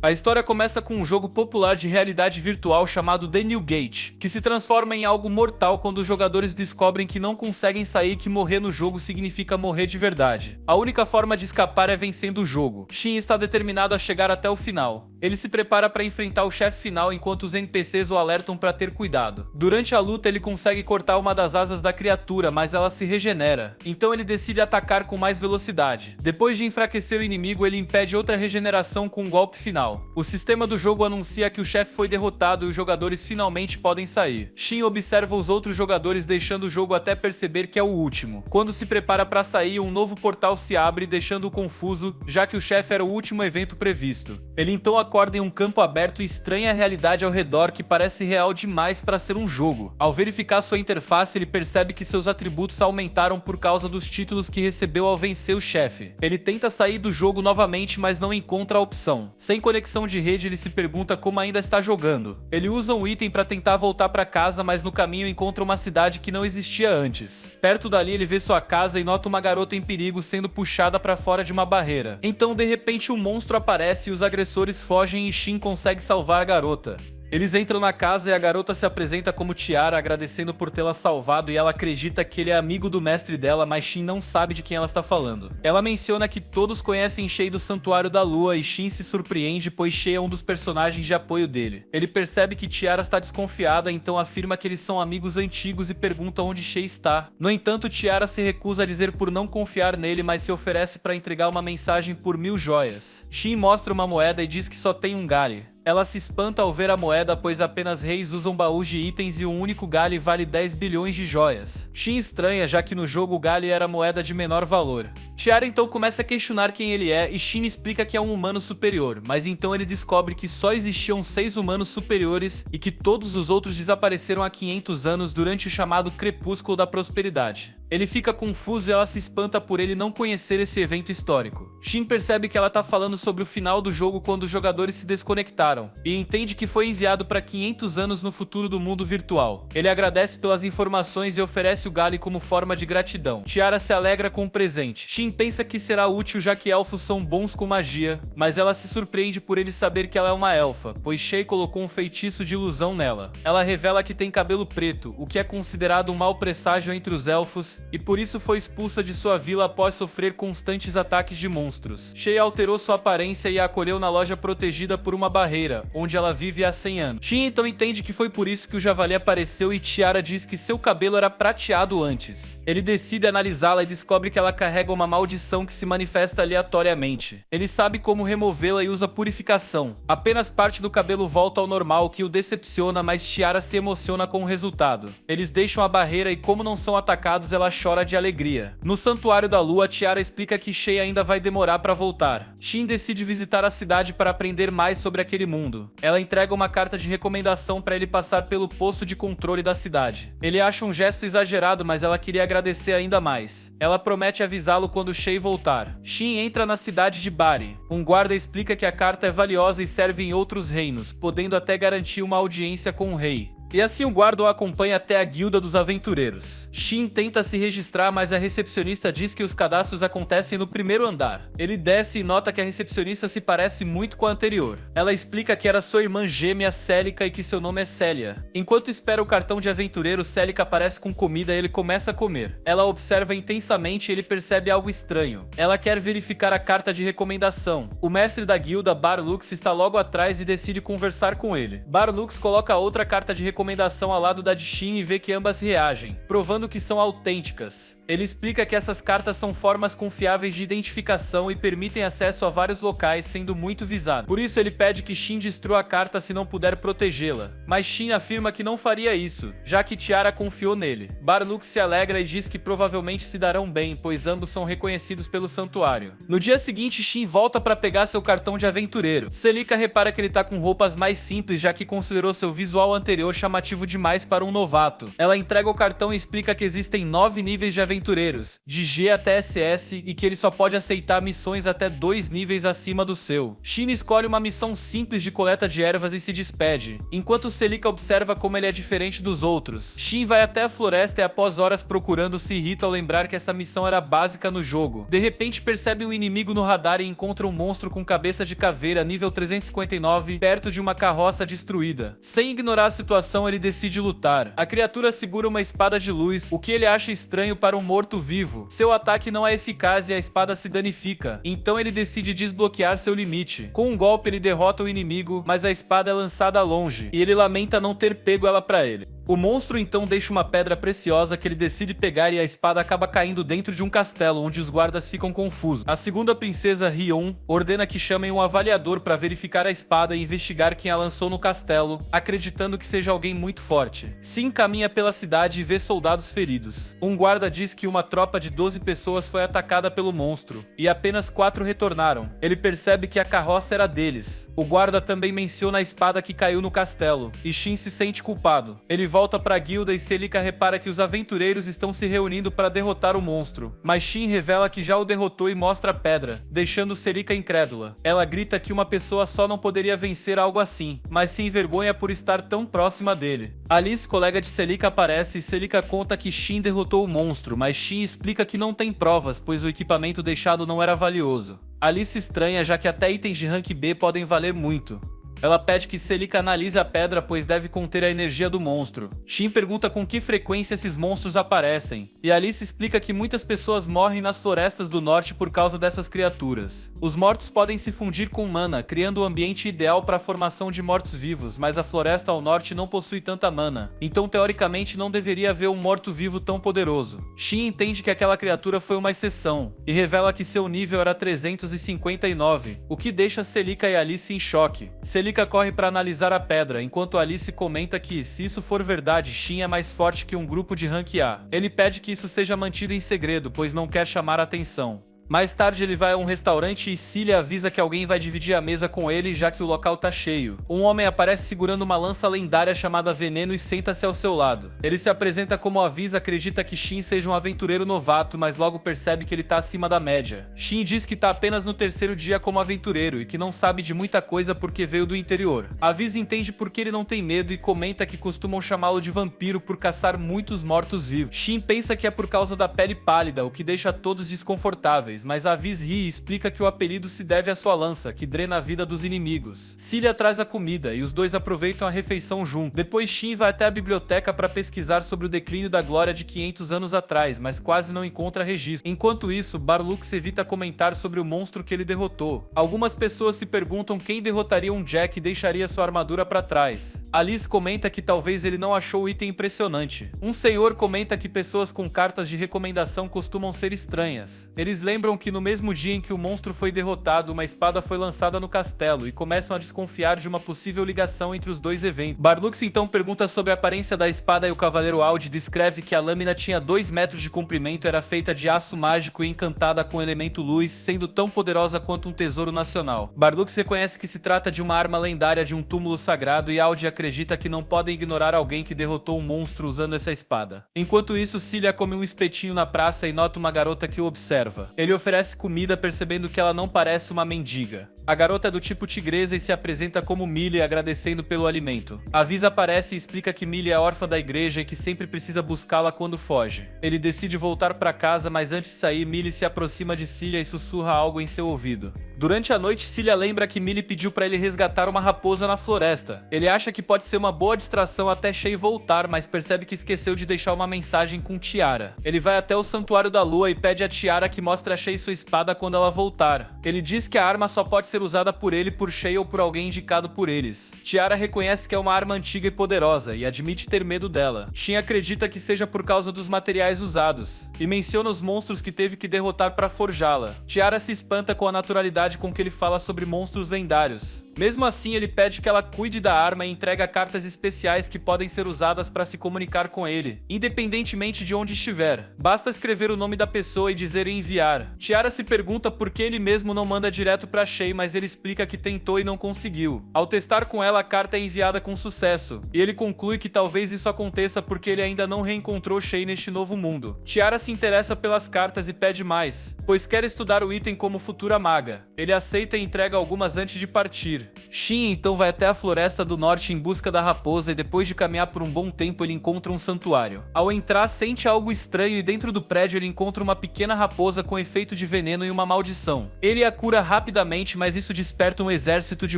A história começa com um jogo popular de realidade virtual chamado The New Gate, que se transforma em algo mortal quando os jogadores descobrem que não conseguem sair e que morrer no jogo significa morrer de verdade. A única forma de escapar é vencendo o jogo. Shin está determinado a chegar até o final. Ele se prepara para enfrentar o chefe final enquanto os NPCs o alertam para ter cuidado. Durante a luta ele consegue cortar uma das asas da criatura, mas ela se regenera. Então ele decide atacar com mais velocidade. Depois de enfraquecer o inimigo, ele impede outra regeneração com um golpe final. O sistema do jogo anuncia que o chefe foi derrotado e os jogadores finalmente podem sair. Shin observa os outros jogadores deixando o jogo até perceber que é o último. Quando se prepara para sair, um novo portal se abre deixando-o confuso, já que o chefe era o último evento previsto. Ele então acorda em um campo aberto e estranha a realidade ao redor que parece real demais para ser um jogo. Ao verificar sua interface, ele percebe que seus atributos aumentaram por causa dos títulos que recebeu ao vencer o chefe. Ele tenta sair do jogo novamente, mas não encontra a opção. Sem conexão de rede, ele se pergunta como ainda está jogando. Ele usa um item para tentar voltar para casa, mas no caminho encontra uma cidade que não existia antes. Perto dali, ele vê sua casa e nota uma garota em perigo sendo puxada para fora de uma barreira. Então, de repente, um monstro aparece e os agressores fogem e Shin consegue salvar a garota. Eles entram na casa e a garota se apresenta como Tiara, agradecendo por tê-la salvado, e ela acredita que ele é amigo do mestre dela, mas Shin não sabe de quem ela está falando. Ela menciona que todos conhecem Shay do Santuário da Lua e Shin se surpreende, pois Shay é um dos personagens de apoio dele. Ele percebe que Tiara está desconfiada, então afirma que eles são amigos antigos e pergunta onde Shay está. No entanto, Tiara se recusa a dizer por não confiar nele, mas se oferece para entregar uma mensagem por 1000 joias. Shin mostra uma moeda e diz que só tem um galho. Ela se espanta ao ver a moeda, pois apenas reis usam baús de itens e um único galho vale 10 bilhões de joias. Shin estranha, já que no jogo o galho era moeda de menor valor. Tiara então começa a questionar quem ele é e Shin explica que é um humano superior, mas então ele descobre que só existiam 6 humanos superiores e que todos os outros desapareceram há 500 anos durante o chamado Crepúsculo da Prosperidade. Ele fica confuso e ela se espanta por ele não conhecer esse evento histórico. Shin percebe que ela tá falando sobre o final do jogo quando os jogadores se desconectaram, e entende que foi enviado para 500 anos no futuro do mundo virtual. Ele agradece pelas informações e oferece o galho como forma de gratidão. Tiara se alegra com o presente. Shin pensa que será útil já que elfos são bons com magia, mas ela se surpreende por ele saber que ela é uma elfa, pois Shay colocou um feitiço de ilusão nela. Ela revela que tem cabelo preto, o que é considerado um mau presságio entre os elfos, e por isso foi expulsa de sua vila após sofrer constantes ataques de monstros. Shay alterou sua aparência e a acolheu na loja protegida por uma barreira, onde ela vive há 100 anos. Shin então entende que foi por isso que o javali apareceu e Tiara diz que seu cabelo era prateado antes. Ele decide analisá-la e descobre que ela carrega uma maldição que se manifesta aleatoriamente. Ele sabe como removê-la e usa purificação. Apenas parte do cabelo volta ao normal, o que o decepciona, mas Tiara se emociona com o resultado. Eles deixam a barreira e, como não são atacados, ela chora de alegria. No Santuário da Lua, Tiara explica que Shay ainda vai demorar para voltar. Shin decide visitar a cidade para aprender mais sobre aquele mundo. Ela entrega uma carta de recomendação para ele passar pelo posto de controle da cidade. Ele acha um gesto exagerado, mas ela queria agradecer ainda mais. Ela promete avisá-lo quando Shay voltar. Shin entra na cidade de Bari. Um guarda explica que a carta é valiosa e serve em outros reinos, podendo até garantir uma audiência com o rei. E assim o guarda o acompanha até a guilda dos aventureiros. Shin tenta se registrar, mas a recepcionista diz que os cadastros acontecem no primeiro andar. Ele desce e nota que a recepcionista se parece muito com a anterior. Ela explica que era sua irmã gêmea Celica e que seu nome é Célia. Enquanto espera o cartão de aventureiro, Celica aparece com comida e ele começa a comer. Ela observa intensamente e ele percebe algo estranho. Ela quer verificar a carta de recomendação. O mestre da guilda, Barlux, está logo atrás e decide conversar com ele. Barlux coloca outra carta de recomendação ao lado da de Shin e vê que ambas reagem, provando que são autênticas. Ele explica que essas cartas são formas confiáveis de identificação e permitem acesso a vários locais, sendo muito visado. Por isso ele pede que Shin destrua a carta se não puder protegê-la. Mas Shin afirma que não faria isso, já que Tiara confiou nele. Barlux se alegra e diz que provavelmente se darão bem, pois ambos são reconhecidos pelo santuário. No dia seguinte, Shin volta para pegar seu cartão de aventureiro. Celica repara que ele tá com roupas mais simples, já que considerou seu visual anterior chamativo. chamativo demais para um novato. Ela entrega o cartão e explica que existem 9 níveis de aventureiros, de G até SS, e que ele só pode aceitar missões até 2 níveis acima do seu. Shin escolhe uma missão simples de coleta de ervas e se despede, enquanto Celica observa como ele é diferente dos outros. Shin vai até a floresta e após horas procurando se irrita ao lembrar que essa missão era básica no jogo. De repente percebe um inimigo no radar e encontra um monstro com cabeça de caveira nível 359 perto de uma carroça destruída. Sem ignorar a situação, ele decide lutar. A criatura segura uma espada de luz, o que ele acha estranho para um morto-vivo. Seu ataque não é eficaz e a espada se danifica, então ele decide desbloquear seu limite. Com um golpe ele derrota o inimigo, mas a espada é lançada longe, e ele lamenta não ter pego ela pra ele. O monstro então deixa uma pedra preciosa que ele decide pegar e a espada acaba caindo dentro de um castelo, onde os guardas ficam confusos. A segunda princesa, Rion, ordena que chamem um avaliador para verificar a espada e investigar quem a lançou no castelo, acreditando que seja alguém muito forte. Se encaminha pela cidade e vê soldados feridos. Um guarda diz que uma tropa de 12 pessoas foi atacada pelo monstro, e apenas 4 retornaram. Ele percebe que a carroça era deles. O guarda também menciona a espada que caiu no castelo, e Shin se sente culpado. Ele volta para a guilda e Celica repara que os aventureiros estão se reunindo para derrotar o monstro, mas Shin revela que já o derrotou e mostra a pedra, deixando Celica incrédula. Ela grita que uma pessoa só não poderia vencer algo assim, mas se envergonha por estar tão próxima dele. Alice, colega de Celica, aparece e Celica conta que Shin derrotou o monstro, mas Shin explica que não tem provas, pois o equipamento deixado não era valioso. Alice estranha, já que até itens de rank B podem valer muito. Ela pede que Celica analise a pedra, pois deve conter a energia do monstro. Shin pergunta com que frequência esses monstros aparecem, e Alice explica que muitas pessoas morrem nas florestas do norte por causa dessas criaturas. Os mortos podem se fundir com mana, criando o ambiente ideal para a formação de mortos-vivos, mas a floresta ao norte não possui tanta mana, então teoricamente não deveria haver um morto-vivo tão poderoso. Shin entende que aquela criatura foi uma exceção, e revela que seu nível era 359, o que deixa Celica e Alice em choque. Celica corre para analisar a pedra, enquanto Alice comenta que, se isso for verdade, Shin é mais forte que um grupo de rank A. Ele pede que isso seja mantido em segredo, pois não quer chamar a atenção. Mais tarde ele vai a um restaurante e Cilia avisa que alguém vai dividir a mesa com ele, já que o local tá cheio. Um homem aparece segurando uma lança lendária chamada Veneno e senta-se ao seu lado. Ele se apresenta como Avisa, acredita que Shin seja um aventureiro novato, mas logo percebe que ele tá acima da média. Shin diz que tá apenas no 3º dia como aventureiro e que não sabe de muita coisa porque veio do interior. Avisa entende porque ele não tem medo e comenta que costumam chamá-lo de vampiro por caçar muitos mortos-vivos. Shin pensa que é por causa da pele pálida, o que deixa todos desconfortáveis, mas Avis ri e explica que o apelido se deve à sua lança, que drena a vida dos inimigos. Cilia traz a comida e os dois aproveitam a refeição juntos. Depois Shin vai até a biblioteca para pesquisar sobre o declínio da glória de 500 anos atrás, mas quase não encontra registro. Enquanto isso, Barlux evita comentar sobre o monstro que ele derrotou. Algumas pessoas se perguntam quem derrotaria um Jack e deixaria sua armadura para trás. Alice comenta que talvez ele não achou o item impressionante. Um senhor comenta que pessoas com cartas de recomendação costumam ser estranhas. Eles lembram que no mesmo dia em que o monstro foi derrotado, uma espada foi lançada no castelo e começam a desconfiar de uma possível ligação entre os dois eventos. Barlux então pergunta sobre a aparência da espada e o Cavaleiro Audi descreve que a lâmina tinha 2 metros de comprimento, era feita de aço mágico e encantada com o elemento luz, sendo tão poderosa quanto um tesouro nacional. Barlux reconhece que se trata de uma arma lendária de um túmulo sagrado e Audi acredita que não podem ignorar alguém que derrotou um monstro usando essa espada. Enquanto isso, Cilia come um espetinho na praça e nota uma garota que o observa. Ele oferece comida, percebendo que ela não parece uma mendiga. A garota é do tipo tigresa e se apresenta como Millie, agradecendo pelo alimento. Avisa aparece e explica que Millie é órfã da igreja e que sempre precisa buscá-la quando foge. Ele decide voltar para casa, mas antes de sair, Millie se aproxima de Cilia e sussurra algo em seu ouvido. Durante a noite, Cilia lembra que Millie pediu para ele resgatar uma raposa na floresta. Ele acha que pode ser uma boa distração até Shay voltar, mas percebe que esqueceu de deixar uma mensagem com Tiara. Ele vai até o Santuário da Lua e pede a Tiara que mostre a Shay sua espada quando ela voltar. Ele diz que a arma só pode ser usada por ele, por Shay ou por alguém indicado por eles. Tiara reconhece que é uma arma antiga e poderosa e admite ter medo dela. Shin acredita que seja por causa dos materiais usados e menciona os monstros que teve que derrotar para forjá-la. Tiara se espanta com a naturalidade facilidade com que ele fala sobre monstros lendários. Mesmo assim, ele pede que ela cuide da arma e entrega cartas especiais que podem ser usadas para se comunicar com ele, independentemente de onde estiver. Basta escrever o nome da pessoa e dizer enviar. Tiara se pergunta por que ele mesmo não manda direto para Shay, mas ele explica que tentou e não conseguiu. Ao testar com ela, a carta é enviada com sucesso, e ele conclui que talvez isso aconteça porque ele ainda não reencontrou Shay neste novo mundo. Tiara se interessa pelas cartas e pede mais, pois quer estudar o item como futura maga. Ele aceita e entrega algumas antes de partir. Shin então vai até a Floresta do Norte em busca da raposa e depois de caminhar por um bom tempo ele encontra um santuário. Ao entrar, sente algo estranho e dentro do prédio ele encontra uma pequena raposa com efeito de veneno e uma maldição. Ele a cura rapidamente, mas isso desperta um exército de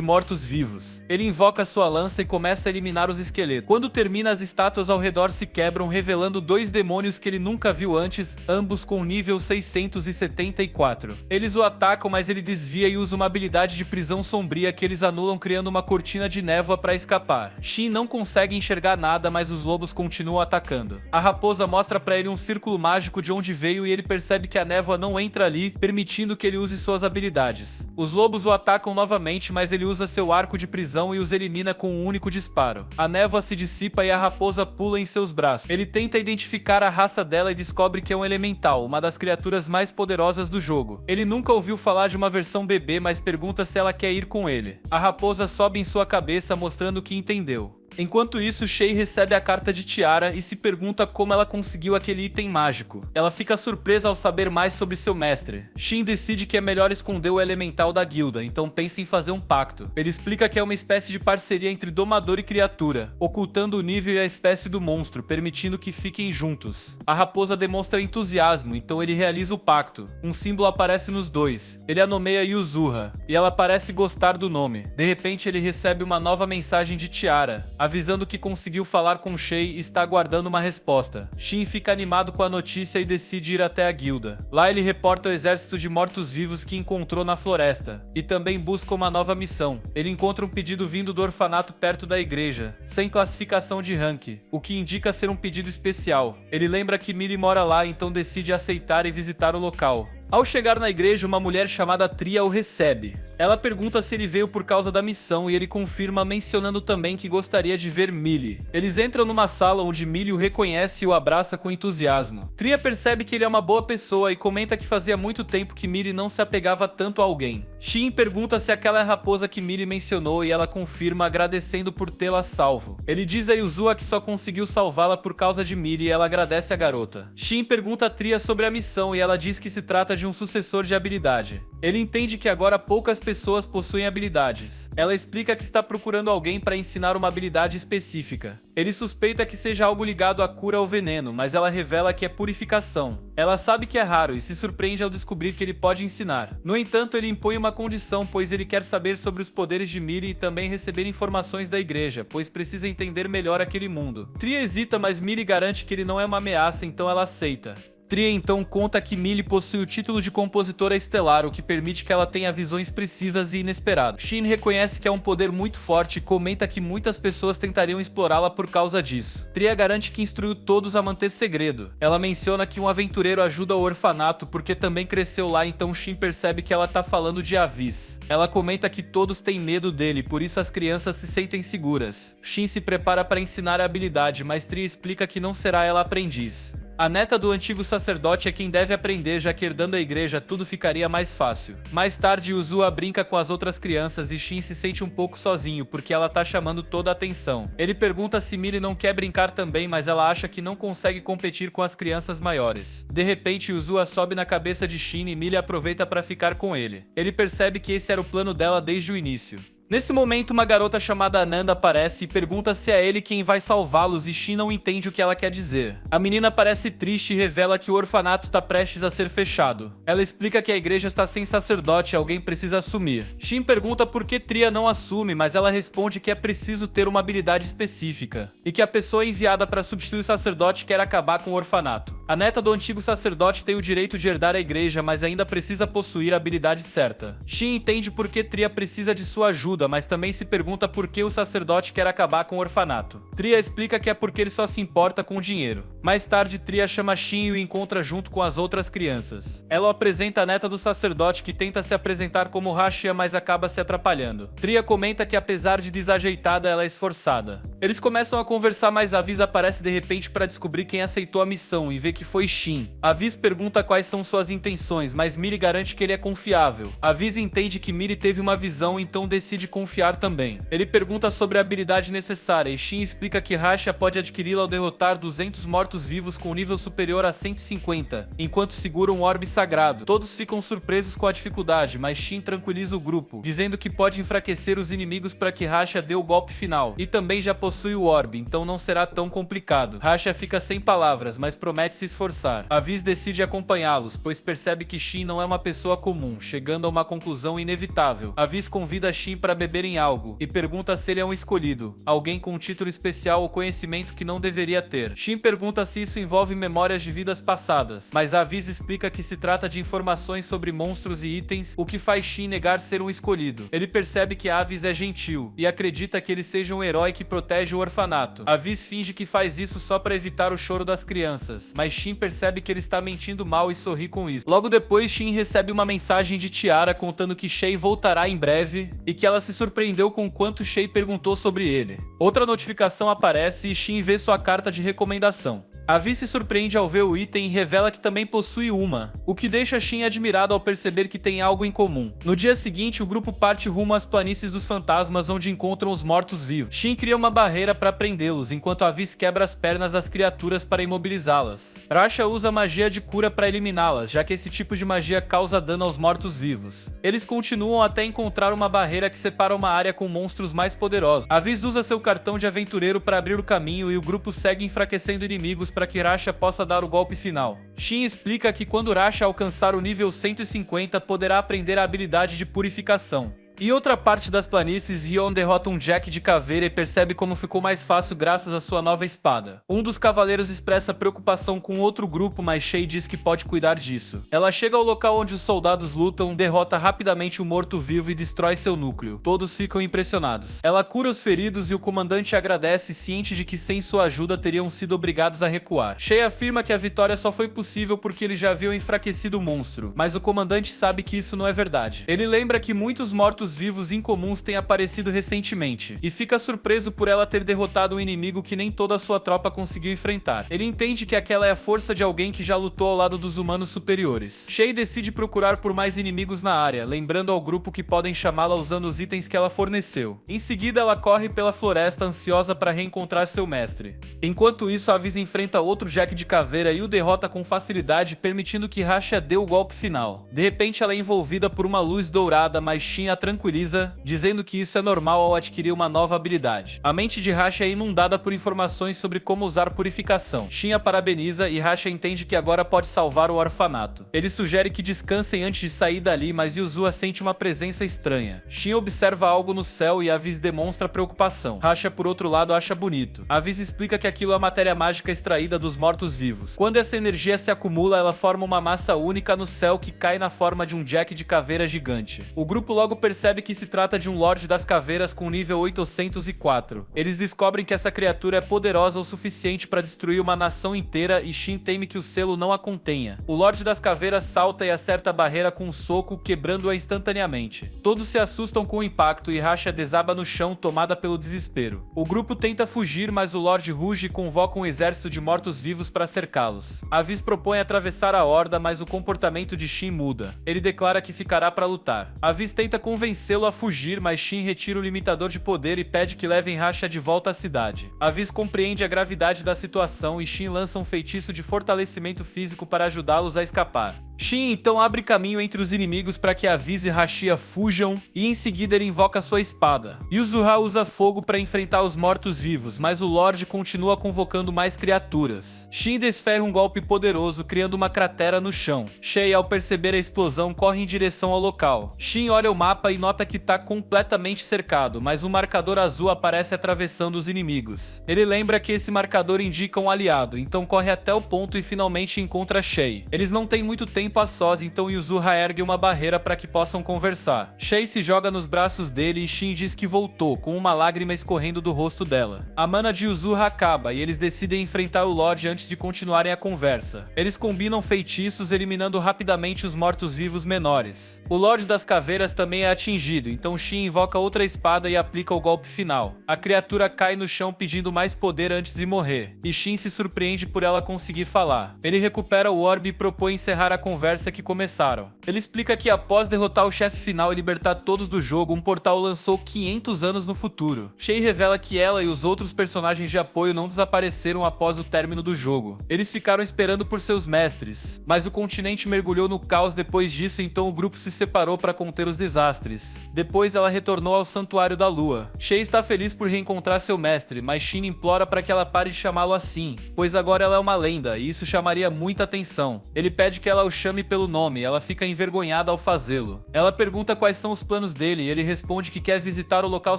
mortos-vivos. Ele invoca sua lança e começa a eliminar os esqueletos. Quando termina, as estátuas ao redor se quebram, revelando dois demônios que ele nunca viu antes, ambos com nível 674. Eles o atacam, mas ele desvia e usa uma habilidade de prisão sombria que eles anulam, criando uma cortina de névoa para escapar. Shin não consegue enxergar nada, mas os lobos continuam atacando. A raposa mostra para ele um círculo mágico de onde veio e ele percebe que a névoa não entra ali, permitindo que ele use suas habilidades. Os lobos o atacam novamente, mas ele usa seu arco de prisão e os elimina com um único disparo. A névoa se dissipa e a raposa pula em seus braços. Ele tenta identificar a raça dela e descobre que é um elemental, uma das criaturas mais poderosas do jogo. Ele nunca ouviu falar de uma versão bebê, mas pergunta se ela quer ir com ele. A raposa sobe em sua cabeça, mostrando que entendeu. Enquanto isso, Shay recebe a carta de Tiara e se pergunta como ela conseguiu aquele item mágico. Ela fica surpresa ao saber mais sobre seu mestre. Shin decide que é melhor esconder o elemental da guilda, então pensa em fazer um pacto. Ele explica que é uma espécie de parceria entre domador e criatura, ocultando o nível e a espécie do monstro, permitindo que fiquem juntos. A raposa demonstra entusiasmo, então ele realiza o pacto. Um símbolo aparece nos dois. Ele a nomeia Yuzuha, e ela parece gostar do nome. De repente, ele recebe uma nova mensagem de Tiara, avisando que conseguiu falar com Shay e está aguardando uma resposta. Shin fica animado com a notícia e decide ir até a guilda. Lá ele reporta o exército de mortos-vivos que encontrou na floresta, e também busca uma nova missão. Ele encontra um pedido vindo do orfanato perto da igreja, sem classificação de rank, o que indica ser um pedido especial. Ele lembra que Millie mora lá, então decide aceitar e visitar o local. Ao chegar na igreja, uma mulher chamada Tria o recebe. Ela pergunta se ele veio por causa da missão e ele confirma, mencionando também que gostaria de ver Millie. Eles entram numa sala onde Millie o reconhece e o abraça com entusiasmo. Tria percebe que ele é uma boa pessoa e comenta que fazia muito tempo que Millie não se apegava tanto a alguém. Shin pergunta se aquela é a raposa que Millie mencionou e ela confirma, agradecendo por tê-la salvo. Ele diz a Yuzuha que só conseguiu salvá-la por causa de Millie e ela agradece a garota. Shin pergunta a Tria sobre a missão e ela diz que se trata de um sucessor de habilidade. Ele entende que agora poucas pessoas possuem habilidades. Ela explica que está procurando alguém para ensinar uma habilidade específica. Ele suspeita que seja algo ligado à cura ou veneno, mas ela revela que é purificação. Ela sabe que é raro e se surpreende ao descobrir que ele pode ensinar. No entanto, ele impõe uma condição, pois ele quer saber sobre os poderes de Millie e também receber informações da igreja, pois precisa entender melhor aquele mundo. Tria hesita, mas Millie garante que ele não é uma ameaça, então ela aceita. Tria então conta que Millie possui o título de compositora estelar, o que permite que ela tenha visões precisas e inesperadas. Shin reconhece que é um poder muito forte e comenta que muitas pessoas tentariam explorá-la por causa disso. Tria garante que instruiu todos a manter segredo. Ela menciona que um aventureiro ajuda o orfanato porque também cresceu lá, então Shin percebe que ela tá falando de Avis. Ela comenta que todos têm medo dele, por isso as crianças se sentem seguras. Shin se prepara para ensinar a habilidade, mas Tria explica que não será ela aprendiz. A neta do antigo sacerdote é quem deve aprender, já que herdando a igreja tudo ficaria mais fácil. Mais tarde, Yuzuha brinca com as outras crianças e Shin se sente um pouco sozinho, porque ela tá chamando toda a atenção. Ele pergunta se Millie não quer brincar também, mas ela acha que não consegue competir com as crianças maiores. De repente, Yuzuha sobe na cabeça de Shin e Millie aproveita para ficar com ele. Ele percebe que esse era o plano dela desde o início. Nesse momento, uma garota chamada Ananda aparece e pergunta se é ele quem vai salvá-los e Shin não entende o que ela quer dizer. A menina parece triste e revela que o orfanato está prestes a ser fechado. Ela explica que a igreja está sem sacerdote e alguém precisa assumir. Shin pergunta por que Tria não assume, mas ela responde que é preciso ter uma habilidade específica e que a pessoa enviada para substituir o sacerdote quer acabar com o orfanato. A neta do antigo sacerdote tem o direito de herdar a igreja, mas ainda precisa possuir a habilidade certa. Shin entende por que Tria precisa de sua ajuda, mas também se pergunta por que o sacerdote quer acabar com o orfanato. Tria explica que é porque ele só se importa com o dinheiro. Mais tarde, Tria chama Shin e o encontra junto com as outras crianças. Ela o apresenta a neta do sacerdote, que tenta se apresentar como Rashia, mas acaba se atrapalhando. Tria comenta que apesar de desajeitada, ela é esforçada. Eles começam a conversar, mas Avis aparece de repente para descobrir quem aceitou a missão e vê que foi Shin. Avis pergunta quais são suas intenções, mas Miri garante que ele é confiável. Avis entende que Miri teve uma visão, então decide confiar também. Ele pergunta sobre a habilidade necessária e Shin explica que Rashia pode adquiri-la ao derrotar 200 mortos-vivos com nível superior a 150, enquanto segura um orbe sagrado. Todos ficam surpresos com a dificuldade, mas Shin tranquiliza o grupo, dizendo que pode enfraquecer os inimigos para que Rashia dê o golpe final, e também já possui o orbe, então não será tão complicado. Rashia fica sem palavras, mas promete se esforçar. Avis decide acompanhá-los, pois percebe que Shin não é uma pessoa comum, chegando a uma conclusão inevitável. Avis convida Shin para beberem algo, e pergunta se ele é um escolhido, alguém com um título especial ou conhecimento que não deveria ter. Shin pergunta se isso envolve memórias de vidas passadas, mas Avis explica que se trata de informações sobre monstros e itens, o que faz Shin negar ser um escolhido. Ele percebe que Avis é gentil, e acredita que ele seja um herói que protege o orfanato. Avis finge que faz isso só para evitar o choro das crianças, mas Shin percebe que ele está mentindo mal e sorri com isso. Logo depois, Shin recebe uma mensagem de Tiara contando que Shay voltará em breve, e que ela se surpreendeu com quanto Shay perguntou sobre ele. Outra notificação aparece e Shin vê sua carta de recomendação. Avis se surpreende ao ver o item e revela que também possui uma, o que deixa Shin admirado ao perceber que tem algo em comum. No dia seguinte, o grupo parte rumo às planícies dos fantasmas, onde encontram os mortos-vivos. Shin cria uma barreira para prendê-los, enquanto Avis quebra as pernas das criaturas para imobilizá-las. Rashia usa magia de cura para eliminá-las, já que esse tipo de magia causa dano aos mortos-vivos. Eles continuam até encontrar uma barreira que separa uma área com monstros mais poderosos. Avis usa seu cartão de aventureiro para abrir o caminho e o grupo segue enfraquecendo inimigos para que Rashia possa dar o golpe final. Shin explica que quando Rashia alcançar o nível 150, poderá aprender a habilidade de purificação. Em outra parte das planícies, Rion derrota um Jack de caveira e percebe como ficou mais fácil graças à sua nova espada. Um dos cavaleiros expressa preocupação com outro grupo, mas Shay diz que pode cuidar disso. Ela chega ao local onde os soldados lutam, derrota rapidamente o morto-vivo e destrói seu núcleo. Todos ficam impressionados. Ela cura os feridos e o comandante agradece, ciente de que sem sua ajuda teriam sido obrigados a recuar. Shay afirma que a vitória só foi possível porque eles já haviam enfraquecido o monstro, mas o comandante sabe que isso não é verdade. Ele lembra que muitos mortos vivos incomuns têm aparecido recentemente, e fica surpreso por ela ter derrotado um inimigo que nem toda a sua tropa conseguiu enfrentar. Ele entende que aquela é a força de alguém que já lutou ao lado dos humanos superiores. Shay decide procurar por mais inimigos na área, lembrando ao grupo que podem chamá-la usando os itens que ela forneceu. Em seguida, ela corre pela floresta ansiosa para reencontrar seu mestre. Enquanto isso, Avis enfrenta outro Jack de caveira e o derrota com facilidade, permitindo que Rashia dê o golpe final. De repente, ela é envolvida por uma luz dourada, mas Shin a tranquiliza, dizendo que isso é normal ao adquirir uma nova habilidade. A mente de Rashia é inundada por informações sobre como usar purificação. Shin a parabeniza e Rashia entende que agora pode salvar o orfanato. Ele sugere que descansem antes de sair dali, mas Yuzua sente uma presença estranha. Shin observa algo no céu e Avis demonstra preocupação. Rashia, por outro lado, acha bonito. Avis explica que aquilo é matéria mágica extraída dos mortos-vivos. Quando essa energia se acumula, ela forma uma massa única no céu que cai na forma de um Jack de caveira gigante. O grupo logo percebe que se trata de um Lorde das Caveiras com nível 804. Eles descobrem que essa criatura é poderosa o suficiente para destruir uma nação inteira e Shin teme que o selo não a contenha. O Lorde das Caveiras salta e acerta a barreira com um soco, quebrando-a instantaneamente. Todos se assustam com o impacto e Rashia desaba no chão, tomada pelo desespero. O grupo tenta fugir, mas o Lorde ruge e convoca um exército de mortos-vivos para cercá-los. Avis propõe atravessar a horda, mas o comportamento de Shin muda. Ele declara que ficará para lutar. Avis tenta convencê-lo a fugir, mas Shin retira o limitador de poder e pede que levem Rashia de volta à cidade. Avis compreende a gravidade da situação e Shin lança um feitiço de fortalecimento físico para ajudá-los a escapar. Shin então abre caminho entre os inimigos para que Aviz e Hashia fujam, e em seguida ele invoca sua espada. Yuzuha usa fogo para enfrentar os mortos-vivos, mas o Lorde continua convocando mais criaturas. Shin desfere um golpe poderoso, criando uma cratera no chão. Shay, ao perceber a explosão, corre em direção ao local. Shin olha o mapa e nota que está completamente cercado, mas um marcador azul aparece atravessando os inimigos. Ele lembra que esse marcador indica um aliado, então corre até o ponto e finalmente encontra Shay. Eles não têm muito tempo a sós, então Yuzuha ergue uma barreira para que possam conversar. Shay se joga nos braços dele e Shin diz que voltou, com uma lágrima escorrendo do rosto dela. A mana de Yuzuha acaba e eles decidem enfrentar o Lorde antes de continuarem a conversa. Eles combinam feitiços, eliminando rapidamente os mortos-vivos menores. O Lorde das Caveiras também é atingido, então Shin invoca outra espada e aplica o golpe final. A criatura cai no chão pedindo mais poder antes de morrer, e Shin se surpreende por ela conseguir falar. Ele recupera o orbe e propõe encerrar a conversa que começaram. Ele explica que após derrotar o chefe final e libertar todos do jogo, um portal lançou 500 anos no futuro. Shay revela que ela e os outros personagens de apoio não desapareceram após o término do jogo. Eles ficaram esperando por seus mestres, mas o continente mergulhou no caos depois disso, então o grupo se separou para conter os desastres. Depois ela retornou ao Santuário da Lua. Shay está feliz por reencontrar seu mestre, mas Shin implora para que ela pare de chamá-lo assim, pois agora ela é uma lenda e isso chamaria muita atenção. Ele pede que ela o chame pelo nome, ela fica envergonhada ao fazê-lo. Ela pergunta quais são os planos dele e ele responde que quer visitar o local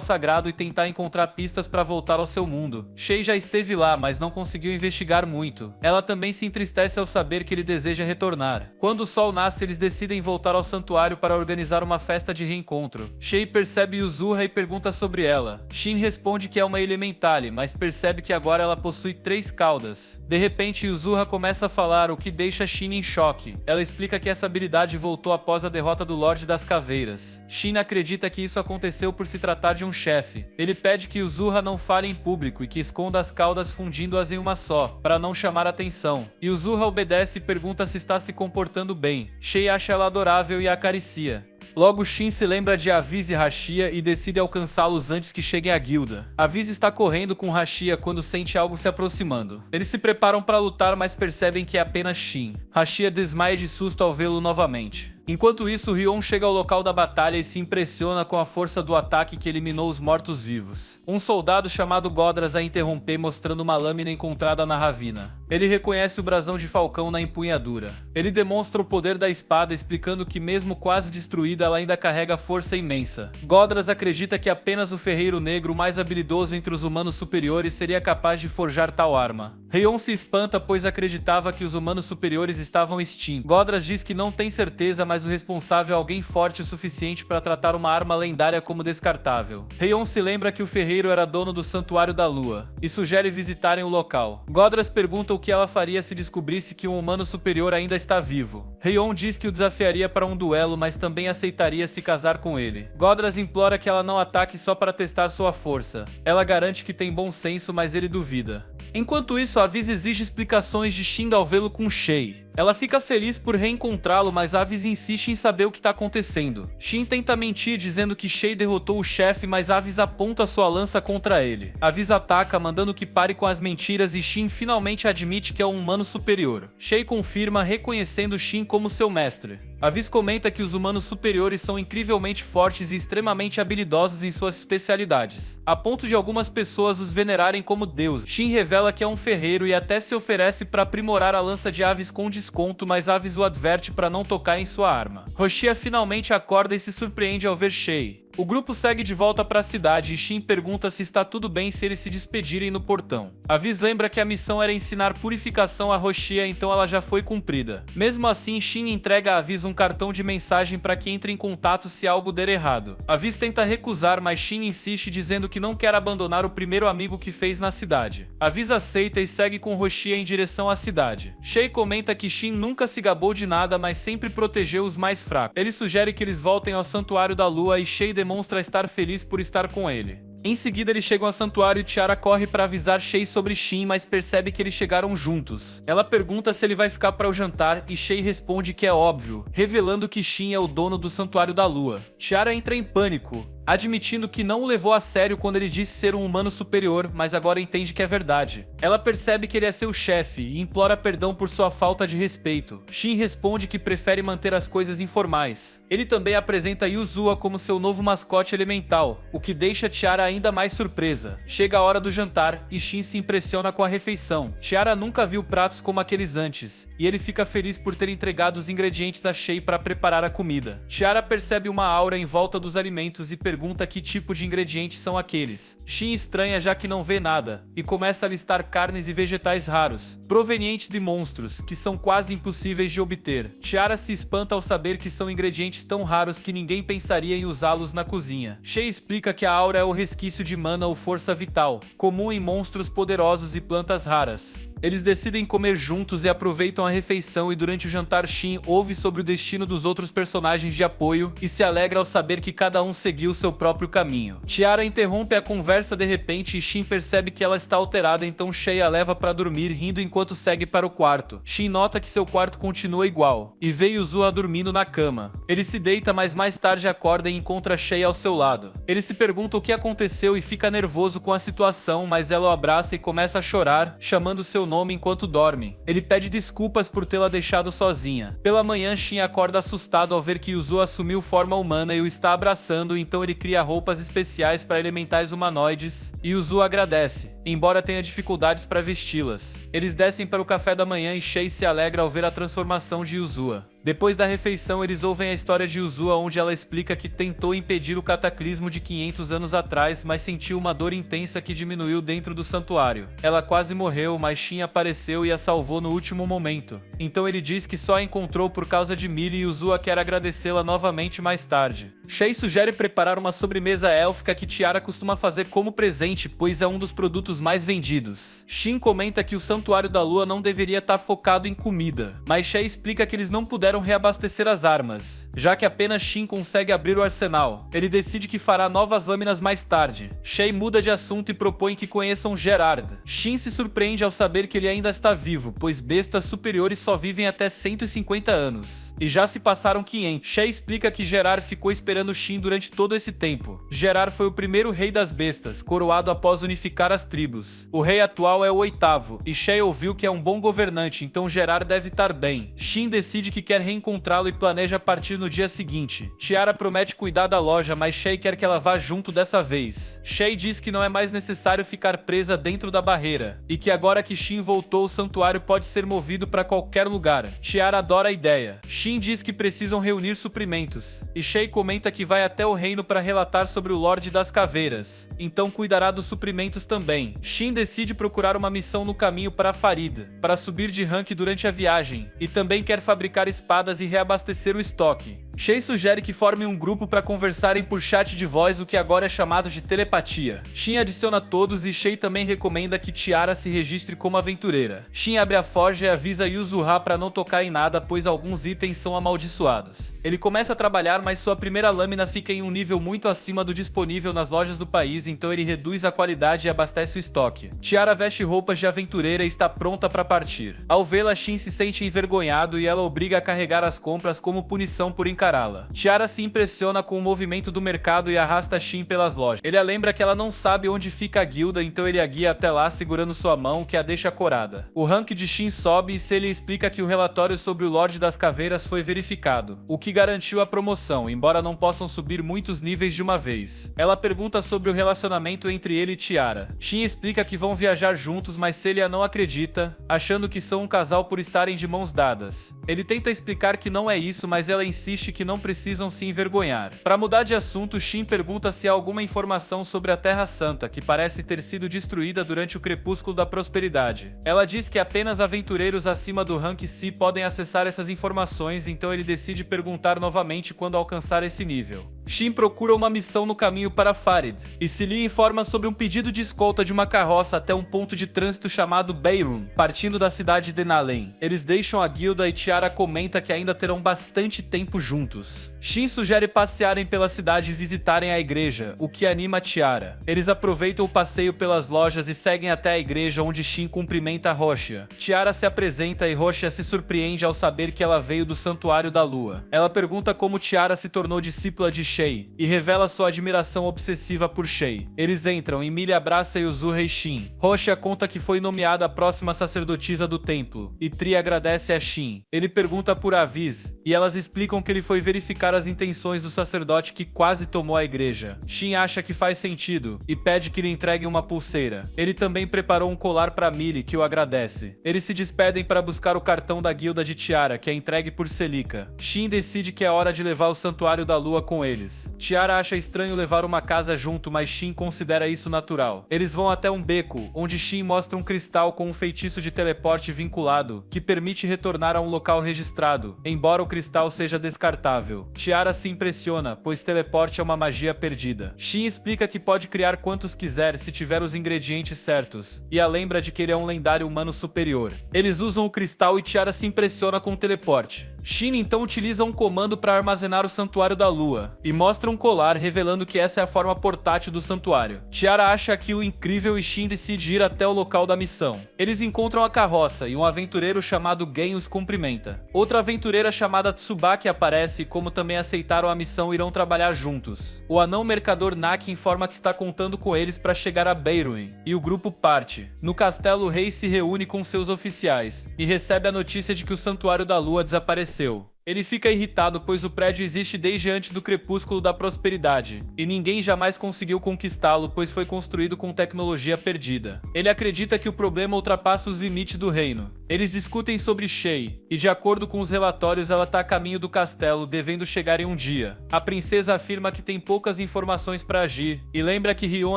sagrado e tentar encontrar pistas para voltar ao seu mundo. Shay já esteve lá, mas não conseguiu investigar muito. Ela também se entristece ao saber que ele deseja retornar. Quando o sol nasce, eles decidem voltar ao santuário para organizar uma festa de reencontro. Shay percebe Yuzuha e pergunta sobre ela. Shin responde que é uma elementale, mas percebe que agora ela possui 3 caudas. De repente, Yuzuha começa a falar, o que deixa Shin em choque. Ela explica que essa habilidade voltou após a derrota do Lorde das Caveiras. Shin acredita que isso aconteceu por se tratar de um chefe. Ele pede que Yuzuha não fale em público e que esconda as caudas fundindo-as em uma só, para não chamar atenção. Yuzuha obedece e pergunta se está se comportando bem. Shay acha ela adorável e a acaricia. Logo, Shin se lembra de Aviz e Hashia e decide alcançá-los antes que cheguem à guilda. Aviz está correndo com Hashia quando sente algo se aproximando. Eles se preparam para lutar, mas percebem que é apenas Shin. Hashia desmaia de susto ao vê-lo novamente. Enquanto isso, Rion chega ao local da batalha e se impressiona com a força do ataque que eliminou os mortos-vivos. Um soldado chamado Godras a interrompe, mostrando uma lâmina encontrada na ravina. Ele reconhece o brasão de Falcão na empunhadura. Ele demonstra o poder da espada, explicando que mesmo quase destruída, ela ainda carrega força imensa. Godras acredita que apenas o ferreiro negro mais habilidoso entre os humanos superiores seria capaz de forjar tal arma. Rion se espanta, pois acreditava que os humanos superiores estavam extintos. Godras diz que não tem certeza, mas o responsável é alguém forte o suficiente para tratar uma arma lendária como descartável. Rion se lembra que o ferreiro era dono do Santuário da Lua, e sugere visitarem o local. Godras pergunta o que ela faria se descobrisse que um humano superior ainda está vivo. Rion diz que o desafiaria para um duelo, mas também aceitaria se casar com ele. Godras implora que ela não ataque só para testar sua força. Ela garante que tem bom senso, mas ele duvida. Enquanto isso, Aviz exige explicações de Shin ao vê-lo com Shay. Ela fica feliz por reencontrá-lo, mas Aviz insiste em saber o que está acontecendo. Shin tenta mentir dizendo que Shay derrotou o chefe, mas Aviz aponta sua lança contra ele. Aviz ataca, mandando que pare com as mentiras e Shin finalmente admite que é um humano superior. Shay confirma, reconhecendo Shin como seu mestre. Aviz comenta que os humanos superiores são incrivelmente fortes e extremamente habilidosos em suas especialidades, a ponto de algumas pessoas os venerarem como deuses. Shin revela que é um ferreiro e até se oferece para aprimorar a lança de Aviz com desconto, mas Aviz o adverte para não tocar em sua arma. Hashia finalmente acorda e se surpreende ao ver Shay. O grupo segue de volta para a cidade e Shin pergunta se está tudo bem se eles se despedirem no portão. Aviz lembra que a missão era ensinar purificação a Hashia, então ela já foi cumprida. Mesmo assim, Shin entrega a Aviz um cartão de mensagem para que entre em contato se algo der errado. Aviz tenta recusar, mas Shin insiste dizendo que não quer abandonar o primeiro amigo que fez na cidade. Aviz aceita e segue com Hashia em direção à cidade. Shay comenta que Shin nunca se gabou de nada, mas sempre protegeu os mais fracos. Ele sugere que eles voltem ao Santuário da Lua e Shay demonstra estar feliz por estar com ele. Em seguida, eles chegam ao santuário e Tiara corre para avisar Shay sobre Shin, mas percebe que eles chegaram juntos. Ela pergunta se ele vai ficar para o jantar e Shay responde que é óbvio, revelando que Shin é o dono do Santuário da Lua. Tiara entra em pânico. admitindo que não o levou a sério quando ele disse ser um humano superior, mas agora entende que é verdade. Ela percebe que ele é seu chefe e implora perdão por sua falta de respeito. Shin responde que prefere manter as coisas informais. Ele também apresenta Yuzua como seu novo mascote elemental, o que deixa Tiara ainda mais surpresa. Chega a hora do jantar e Shin se impressiona com a refeição. Tiara nunca viu pratos como aqueles antes, e ele fica feliz por ter entregado os ingredientes a Shei para preparar a comida. Tiara percebe uma aura em volta dos alimentos e pergunta que tipo de ingredientes são aqueles. Shin estranha já que não vê nada, e começa a listar carnes e vegetais raros, provenientes de monstros, que são quase impossíveis de obter. Tiara se espanta ao saber que são ingredientes tão raros que ninguém pensaria em usá-los na cozinha. Shei explica que a aura é o resquício de mana ou força vital, comum em monstros poderosos e plantas raras. Eles decidem comer juntos e aproveitam a refeição, e durante o jantar Shin ouve sobre o destino dos outros personagens de apoio e se alegra ao saber que cada um seguiu seu próprio caminho. Tiara interrompe a conversa de repente e Shin percebe que ela está alterada, então Shei a leva para dormir rindo enquanto segue para o quarto. Shin nota que seu quarto continua igual e vê Yuzua dormindo na cama. Ele se deita, mas mais tarde acorda e encontra Shei ao seu lado. Ele se pergunta o que aconteceu e fica nervoso com a situação, mas ela o abraça e começa a chorar, chamando seu nome enquanto dorme. Ele pede desculpas por tê-la deixado sozinha. Pela manhã, Shin acorda assustado ao ver que Yuzua assumiu forma humana e o está abraçando, então ele cria roupas especiais para elementais humanoides, e Yuzua agradece, embora tenha dificuldades para vesti-las. Eles descem para o café da manhã e Shei se alegra ao ver a transformação de Yuzua. Depois da refeição, eles ouvem a história de Yuzua, onde ela explica que tentou impedir o cataclismo de 500 anos atrás, mas sentiu uma dor intensa que diminuiu dentro do santuário. Ela quase morreu, mas Shin apareceu e a salvou no último momento. Então ele diz que só a encontrou por causa de Miri e Yuzua quer agradecê-la novamente mais tarde. Shei sugere preparar uma sobremesa élfica que Tiara costuma fazer como presente, pois é um dos produtos mais vendidos. Shin comenta que o Santuário da Lua não deveria estar focado em comida, mas Shei explica que eles não puderam reabastecer as armas, já que apenas Shin consegue abrir o arsenal. Ele decide que fará novas lâminas mais tarde. Shei muda de assunto e propõe que conheçam Gerard. Shin se surpreende ao saber que ele ainda está vivo, pois bestas superiores só vivem até 150 anos, e já se passaram 500. Shei explica que Gerard ficou esperando Shin durante todo esse tempo. Gerard foi o primeiro rei das bestas, coroado após unificar as tribos. O rei atual é o 8º, e Shei ouviu que é um bom governante, então Gerard deve estar bem. Shin decide que quer reencontrá-lo e planeja partir no dia seguinte. Tiara promete cuidar da loja, mas Shei quer que ela vá junto dessa vez. Shei diz que não é mais necessário ficar presa dentro da barreira, e que agora que Shin voltou, o santuário pode ser movido para qualquer lugar. Tiara adora a ideia. Shin diz que precisam reunir suprimentos, e Shei comenta que vai até o reino para relatar sobre o Lorde das Caveiras, então cuidará dos suprimentos também. Shin decide procurar uma missão no caminho para Farid, para subir de rank durante a viagem, e também quer fabricar espadas e reabastecer o estoque. Shei sugere que formem um grupo para conversarem por chat de voz, o que agora é chamado de telepatia. Shin adiciona todos e Shei também recomenda que Tiara se registre como aventureira. Shin abre a forja e avisa Yuzura para não tocar em nada, pois alguns itens são amaldiçoados. Ele começa a trabalhar, mas sua primeira lâmina fica em um nível muito acima do disponível nas lojas do país, então ele reduz a qualidade e abastece o estoque. Tiara veste roupas de aventureira e está pronta para partir. Ao vê-la, Shin se sente envergonhado e ela obriga a carregar as compras como punição por encará-la. Tiara se impressiona com o movimento do mercado e arrasta Shin pelas lojas. Ele a lembra que ela não sabe onde fica a guilda, então ele a guia até lá segurando sua mão, que a deixa corada. O rank de Shin sobe e Celia explica que o relatório sobre o Lorde das Caveiras foi verificado, o que garantiu a promoção, embora não possam subir muitos níveis de uma vez. Ela pergunta sobre o relacionamento entre ele e Tiara. Shin explica que vão viajar juntos, mas Celia não acredita, achando que são um casal por estarem de mãos dadas. Ele tenta explicar que não é isso, mas ela insiste que não precisam se envergonhar. Para mudar de assunto, Shin pergunta se há alguma informação sobre a Terra Santa, que parece ter sido destruída durante o Crepúsculo da Prosperidade. Ela diz que apenas aventureiros acima do rank C podem acessar essas informações, então ele decide perguntar novamente quando alcançar esse nível. Shin procura uma missão no caminho para Farid, e Celia informa sobre um pedido de escolta de uma carroça até um ponto de trânsito chamado Bayroom, partindo da cidade de Nalen. Eles deixam a guilda e Tiara comenta que ainda terão bastante tempo juntos. Shin sugere passearem pela cidade e visitarem a igreja, o que anima Tiara. Eles aproveitam o passeio pelas lojas e seguem até a igreja, onde Shin cumprimenta Roxia. Tiara se apresenta e Roxia se surpreende ao saber que ela veio do Santuário da Lua. Ela pergunta como Tiara se tornou discípula de Shin Shay, e revela sua admiração obsessiva por Shay. Eles entram e Millie abraça Yuzuha e Shin. Roshia conta que foi nomeada a próxima sacerdotisa do templo, e Tri agradece a Shin. Ele pergunta por Avis, e elas explicam que ele foi verificar as intenções do sacerdote que quase tomou a igreja. Shin acha que faz sentido, e pede que lhe entreguem uma pulseira. Ele também preparou um colar para Millie, que o agradece. Eles se despedem para buscar o cartão da guilda de Tiara, que é entregue por Celica. Shin decide que é hora de levar o Santuário da Lua com eles. Tiara acha estranho levar uma casa junto, mas Shin considera isso natural. Eles vão até um beco, onde Shin mostra um cristal com um feitiço de teleporte vinculado, que permite retornar a um local registrado, embora o cristal seja descartável. Tiara se impressiona, pois teleporte é uma magia perdida. Shin explica que pode criar quantos quiser se tiver os ingredientes certos, e a lembra de que ele é um lendário humano superior. Eles usam o cristal e Tiara se impressiona com o teleporte. Shin então utiliza um comando para armazenar o Santuário da Lua, e mostra um colar revelando que essa é a forma portátil do santuário. Tiara acha aquilo incrível e Shin decide ir até o local da missão. Eles encontram a carroça e um aventureiro chamado Gen os cumprimenta. Outra aventureira chamada Tsubaki aparece e, como também aceitaram a missão, irão trabalhar juntos. O anão mercador Naki informa que está contando com eles para chegar a Beiruin, e o grupo parte. No castelo, o rei se reúne com seus oficiais, e recebe a notícia de que o Santuário da Lua desapareceu. Ele fica irritado, pois o prédio existe desde antes do crepúsculo da prosperidade, e ninguém jamais conseguiu conquistá-lo, pois foi construído com tecnologia perdida. Ele acredita que o problema ultrapassa os limites do reino. Eles discutem sobre Shay, e de acordo com os relatórios ela está a caminho do castelo, devendo chegar em um dia. A princesa afirma que tem poucas informações para agir, e lembra que Rion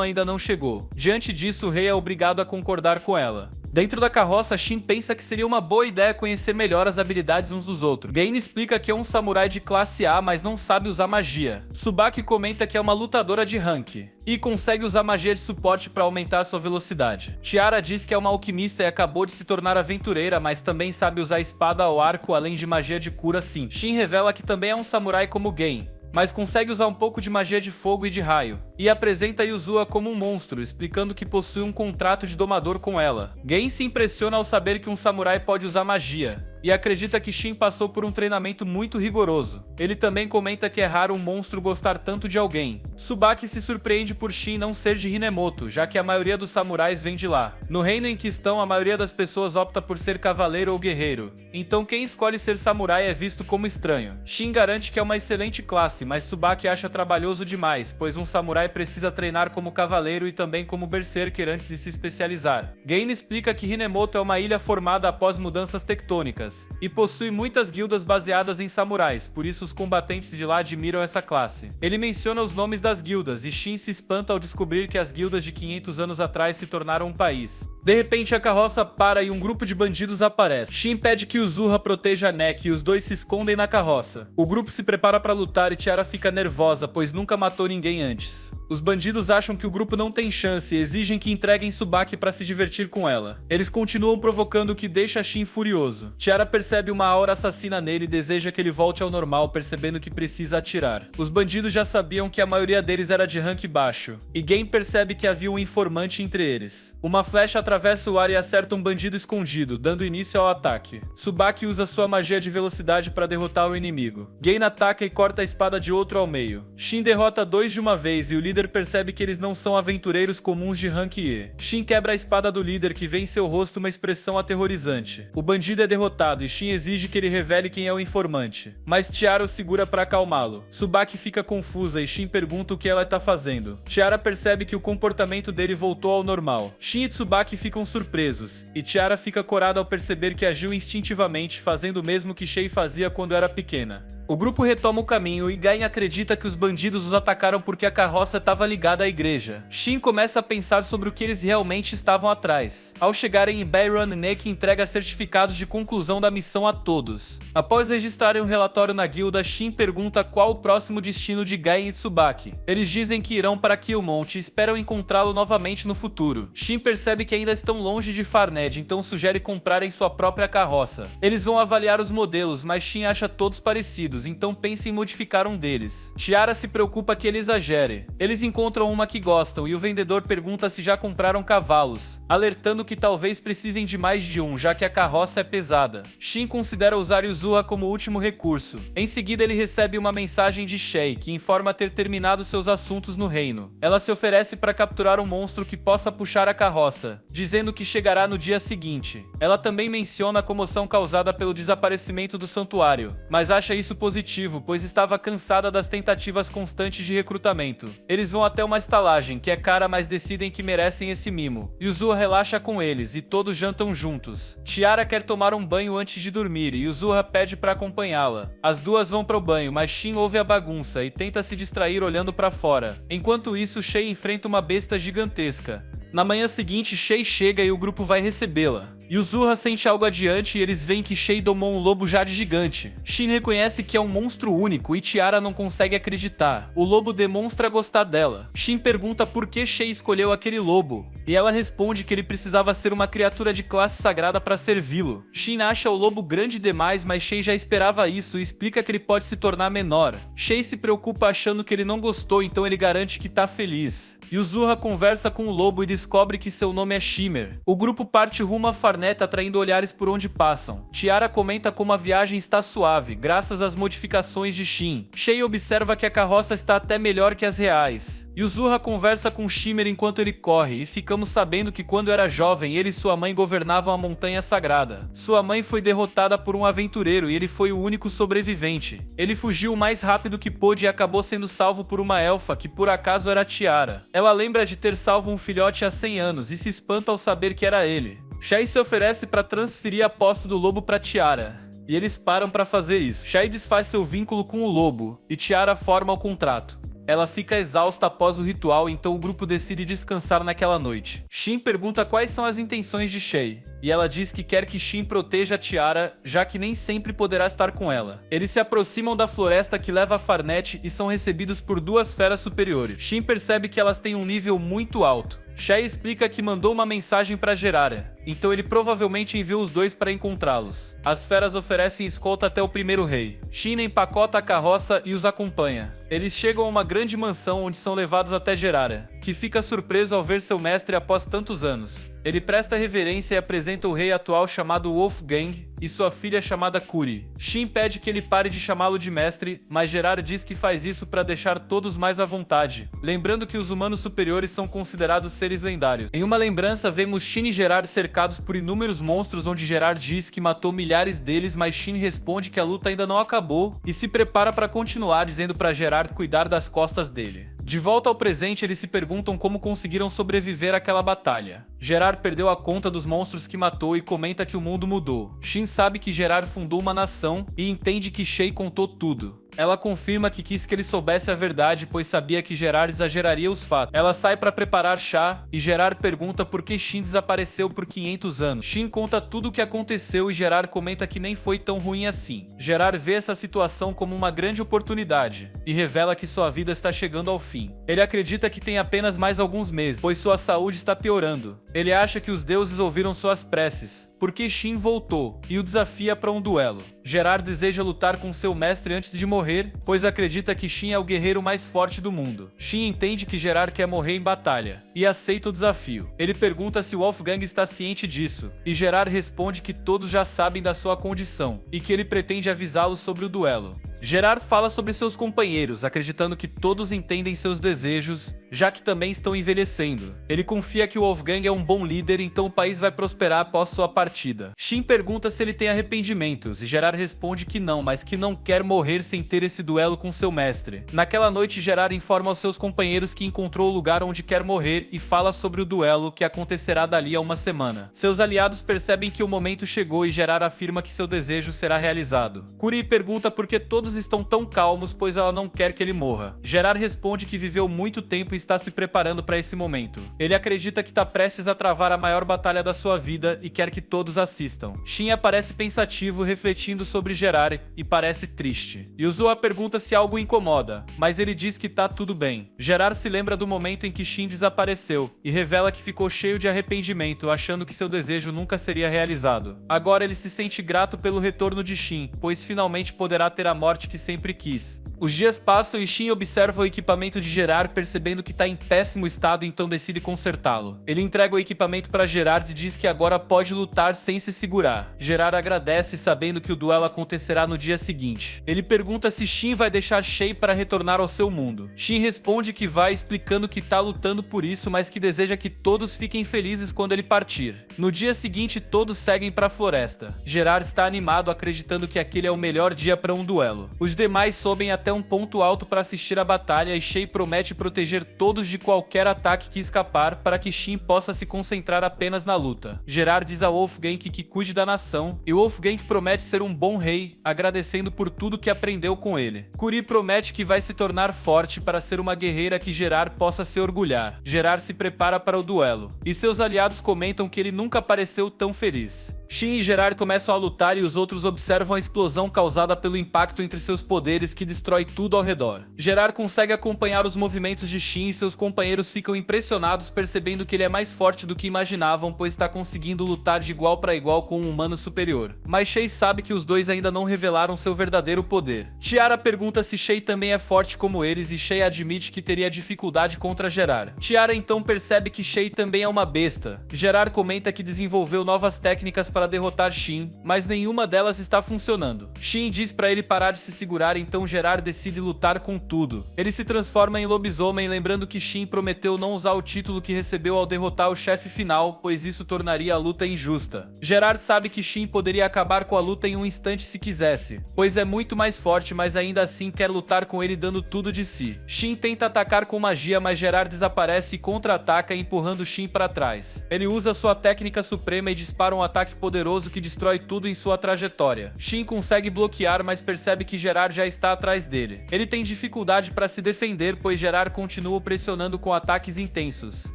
ainda não chegou. Diante disso, o rei é obrigado a concordar com ela. Dentro da carroça, Shin pensa que seria uma boa ideia conhecer melhor as habilidades uns dos outros. Gen explica que é um samurai de classe A, mas não sabe usar magia. Tsubaki comenta que é uma lutadora de rank, e consegue usar magia de suporte para aumentar sua velocidade. Tiara diz que é uma alquimista e acabou de se tornar aventureira, mas também sabe usar espada ou arco, além de magia de cura sim. Shin revela que também é um samurai como Gen, mas consegue usar um pouco de magia de fogo e de raio, e apresenta Yuzuha como um monstro, explicando que possui um contrato de domador com ela. Gen se impressiona ao saber que um samurai pode usar magia, e acredita que Shin passou por um treinamento muito rigoroso. Ele também comenta que é raro um monstro gostar tanto de alguém. Tsubaki se surpreende por Shin não ser de Hinemoto, já que a maioria dos samurais vem de lá. No reino em que estão, a maioria das pessoas opta por ser cavaleiro ou guerreiro, então quem escolhe ser samurai é visto como estranho. Shin garante que é uma excelente classe, mas Tsubaki acha trabalhoso demais, pois um samurai precisa treinar como cavaleiro e também como berserker antes de se especializar. Gen explica que Hinemoto é uma ilha formada após mudanças tectônicas, e possui muitas guildas baseadas em samurais, por isso os combatentes de lá admiram essa classe. Ele menciona os nomes das guildas, e Shin se espanta ao descobrir que as guildas de 500 anos atrás se tornaram um país. De repente a carroça para e um grupo de bandidos aparece. Shin pede que Yuzuha proteja Nek e os dois se escondem na carroça. O grupo se prepara para lutar e Tiara fica nervosa, pois nunca matou ninguém antes. Os bandidos acham que o grupo não tem chance e exigem que entreguem Tsubaki para se divertir com ela. Eles continuam provocando, o que deixa Shin furioso. Tiara percebe uma aura assassina nele e deseja que ele volte ao normal, percebendo que precisa atirar. Os bandidos já sabiam que a maioria deles era de rank baixo, e Gen percebe que havia um informante entre eles. Uma flecha atravessa o ar e acerta um bandido escondido, dando início ao ataque. Tsubaki usa sua magia de velocidade para derrotar o inimigo. Gen ataca e corta a espada de outro ao meio. Shin derrota dois de uma vez e o líder percebe que eles não são aventureiros comuns de rank E. Shin quebra a espada do líder, que vê em seu rosto uma expressão aterrorizante. O bandido é derrotado e Shin exige que ele revele quem é o informante, mas Tiara o segura para acalmá-lo. Tsubaki fica confusa e Shin pergunta o que ela está fazendo. Tiara percebe que o comportamento dele voltou ao normal. Shin e Tsubaki ficam surpresos, e Tiara fica corada ao perceber que agiu instintivamente, fazendo o mesmo que Shay fazia quando era pequena. O grupo retoma o caminho e Gen acredita que os bandidos os atacaram porque a carroça estava ligada à igreja. Shin começa a pensar sobre o que eles realmente estavam atrás. Ao chegarem em Beiruin, Nek entrega certificados de conclusão da missão a todos. Após registrarem um relatório na guilda, Shin pergunta qual o próximo destino de Gen e Tsubaki. Eles dizem que irão para Killmont e esperam encontrá-lo novamente no futuro. Shin percebe que ainda estão longe de Farned, então sugere comprarem sua própria carroça. Eles vão avaliar os modelos, mas Shin acha todos parecidos, muitos, então pensa em modificar um deles. Tiara se preocupa que ele exagere. Eles encontram uma que gostam e o vendedor pergunta se já compraram cavalos, alertando que talvez precisem de mais de um, já que a carroça é pesada. Shin considera usar Yuzuha como último recurso. Em seguida ele recebe uma mensagem de Shay, que informa ter terminado seus assuntos no reino. Ela se oferece para capturar um monstro que possa puxar a carroça, dizendo que chegará no dia seguinte. Ela também menciona a comoção causada pelo desaparecimento do santuário, mas acha isso positivo, pois estava cansada das tentativas constantes de recrutamento. Eles vão até uma estalagem, que é cara, mas decidem que merecem esse mimo. Yuzuha relaxa com eles e todos jantam juntos. Tiara quer tomar um banho antes de dormir e Yuzuha pede para acompanhá-la. As duas vão pro banho, mas Shin ouve a bagunça e tenta se distrair olhando para fora. Enquanto isso, Shay enfrenta uma besta gigantesca. Na manhã seguinte, Shay chega e o grupo vai recebê-la. Yuzuha sente algo adiante e eles veem que Shay domou um lobo jade gigante. Shin reconhece que é um monstro único e Tiara não consegue acreditar. O lobo demonstra gostar dela. Shin pergunta por que Shay escolheu aquele lobo, e ela responde que ele precisava ser uma criatura de classe sagrada para servi-lo. Shin acha o lobo grande demais, mas Shay já esperava isso e explica que ele pode se tornar menor. Shay se preocupa achando que ele não gostou, então ele garante que tá feliz. Yuzuha conversa com o lobo e descobre que seu nome é Shimmer. O grupo parte rumo a Farneta, atraindo olhares por onde passam. Tiara comenta como a viagem está suave, graças às modificações de Shin. Shay observa que a carroça está até melhor que as reais. Yuzuha conversa com Shimmer enquanto ele corre, e ficamos sabendo que quando era jovem, ele e sua mãe governavam a Montanha Sagrada. Sua mãe foi derrotada por um aventureiro e ele foi o único sobrevivente. Ele fugiu o mais rápido que pôde e acabou sendo salvo por uma elfa, que por acaso era Tiara. Ela lembra de ter salvo um filhote há 100 anos e se espanta ao saber que era ele. Shay se oferece para transferir a posse do lobo para Tiara, e eles param para fazer isso. Shay desfaz seu vínculo com o lobo, e Tiara forma o contrato. Ela fica exausta após o ritual, então o grupo decide descansar naquela noite. Shin pergunta quais são as intenções de Shay, e ela diz que quer que Shin proteja a Tiara, já que nem sempre poderá estar com ela. Eles se aproximam da floresta que leva a Farnet e são recebidos por duas feras superiores. Shin percebe que elas têm um nível muito alto. Shay explica que mandou uma mensagem para Gerara, então ele provavelmente enviou os dois para encontrá-los. As feras oferecem escolta até o primeiro rei. Shin empacota a carroça e os acompanha. Eles chegam a uma grande mansão onde são levados até Gerara, que fica surpreso ao ver seu mestre após tantos anos. Ele presta reverência e apresenta o rei atual chamado Wolfgang e sua filha chamada Kuri. Shin pede que ele pare de chamá-lo de mestre, mas Gerard diz que faz isso para deixar todos mais à vontade, lembrando que os humanos superiores são considerados seres lendários. Em uma lembrança, vemos Shin e Gerard cercados por inúmeros monstros, onde Gerard diz que matou milhares deles, mas Shin responde que a luta ainda não acabou e se prepara para continuar, dizendo para Gerard cuidar das costas dele. De volta ao presente, eles se perguntam como conseguiram sobreviver àquela batalha. Gerard perdeu a conta dos monstros que matou e comenta que o mundo mudou. Shin sabe que Gerard fundou uma nação e entende que Shay contou tudo. Ela confirma que quis que ele soubesse a verdade, pois sabia que Gerard exageraria os fatos. Ela sai para preparar chá e Gerard pergunta por que Shin desapareceu por 500 anos. Shin conta tudo o que aconteceu e Gerard comenta que nem foi tão ruim assim. Gerard vê essa situação como uma grande oportunidade e revela que sua vida está chegando ao fim. Ele acredita que tem apenas mais alguns meses, pois sua saúde está piorando. Ele acha que os deuses ouviram suas preces, porque Shin voltou e o desafia para um duelo. Gerard deseja lutar com seu mestre antes de morrer, pois acredita que Shin é o guerreiro mais forte do mundo. Shin entende que Gerard quer morrer em batalha e aceita o desafio. Ele pergunta se Wolfgang está ciente disso, e Gerard responde que todos já sabem da sua condição e que ele pretende avisá-los sobre o duelo. Gerard fala sobre seus companheiros, acreditando que todos entendem seus desejos, já que também estão envelhecendo. Ele confia que o Wolfgang é um bom líder, então o país vai prosperar após sua partida. Shin pergunta se ele tem arrependimentos, e Gerard responde que não, mas que não quer morrer sem ter esse duelo com seu mestre. Naquela noite, Gerard informa aos seus companheiros que encontrou o lugar onde quer morrer e fala sobre o duelo que acontecerá dali a uma semana. Seus aliados percebem que o momento chegou e Gerard afirma que seu desejo será realizado. Kuri pergunta por que todos estão tão calmos, pois ela não quer que ele morra. Gerard responde que viveu muito tempo e está se preparando para esse momento. Ele acredita que está prestes a travar a maior batalha da sua vida e quer que todos assistam. Shin aparece pensativo, refletindo sobre Gerard, e parece triste. Yuzuha pergunta se algo o incomoda, mas ele diz que tá tudo bem. Gerard se lembra do momento em que Shin desapareceu e revela que ficou cheio de arrependimento, achando que seu desejo nunca seria realizado. Agora ele se sente grato pelo retorno de Shin, pois finalmente poderá ter a morte forte que sempre quis. Os dias passam e Shin observa o equipamento de Gerard, percebendo que tá em péssimo estado, então decide consertá-lo. Ele entrega o equipamento para Gerard e diz que agora pode lutar sem se segurar. Gerard agradece, sabendo que o duelo acontecerá no dia seguinte. Ele pergunta se Shin vai deixar Shay para retornar ao seu mundo. Shin responde que vai, explicando que tá lutando por isso, mas que deseja que todos fiquem felizes quando ele partir. No dia seguinte, todos seguem para a floresta. Gerard está animado, acreditando que aquele é o melhor dia para um duelo. Os demais sobem até um ponto alto para assistir a batalha e Shay promete proteger todos de qualquer ataque que escapar para que Shin possa se concentrar apenas na luta. Gerard diz a Wolfgang que cuide da nação e Wolfgang promete ser um bom rei, agradecendo por tudo que aprendeu com ele. Curi promete que vai se tornar forte para ser uma guerreira que Gerard possa se orgulhar. Gerard se prepara para o duelo e seus aliados comentam que ele nunca pareceu tão feliz. Shin e Gerard começam a lutar e os outros observam a explosão causada pelo impacto entre seus poderes que destrói tudo ao redor. Gerard consegue acompanhar os movimentos de Shin e seus companheiros ficam impressionados, percebendo que ele é mais forte do que imaginavam, pois está conseguindo lutar de igual para igual com um humano superior. Mas Shay sabe que os dois ainda não revelaram seu verdadeiro poder. Tiara pergunta se Shay também é forte como eles e Shay admite que teria dificuldade contra Gerard. Tiara então percebe que Shay também é uma besta. Gerard comenta que desenvolveu novas técnicas para derrotar Shin, mas nenhuma delas está funcionando. Shin diz para ele parar de se segurar, então Gerard decide lutar com tudo. Ele se transforma em lobisomem, lembrando que Shin prometeu não usar o título que recebeu ao derrotar o chefe final, pois isso tornaria a luta injusta. Gerard sabe que Shin poderia acabar com a luta em um instante se quisesse, pois é muito mais forte, mas ainda assim quer lutar com ele dando tudo de si. Shin tenta atacar com magia, mas Gerard desaparece e contra-ataca, empurrando Shin para trás. Ele usa sua técnica suprema e dispara um ataque poderoso que destrói tudo em sua trajetória. Shin consegue bloquear, mas percebe que Gerard já está atrás dele. Ele tem dificuldade para se defender, pois Gerard continua pressionando com ataques intensos.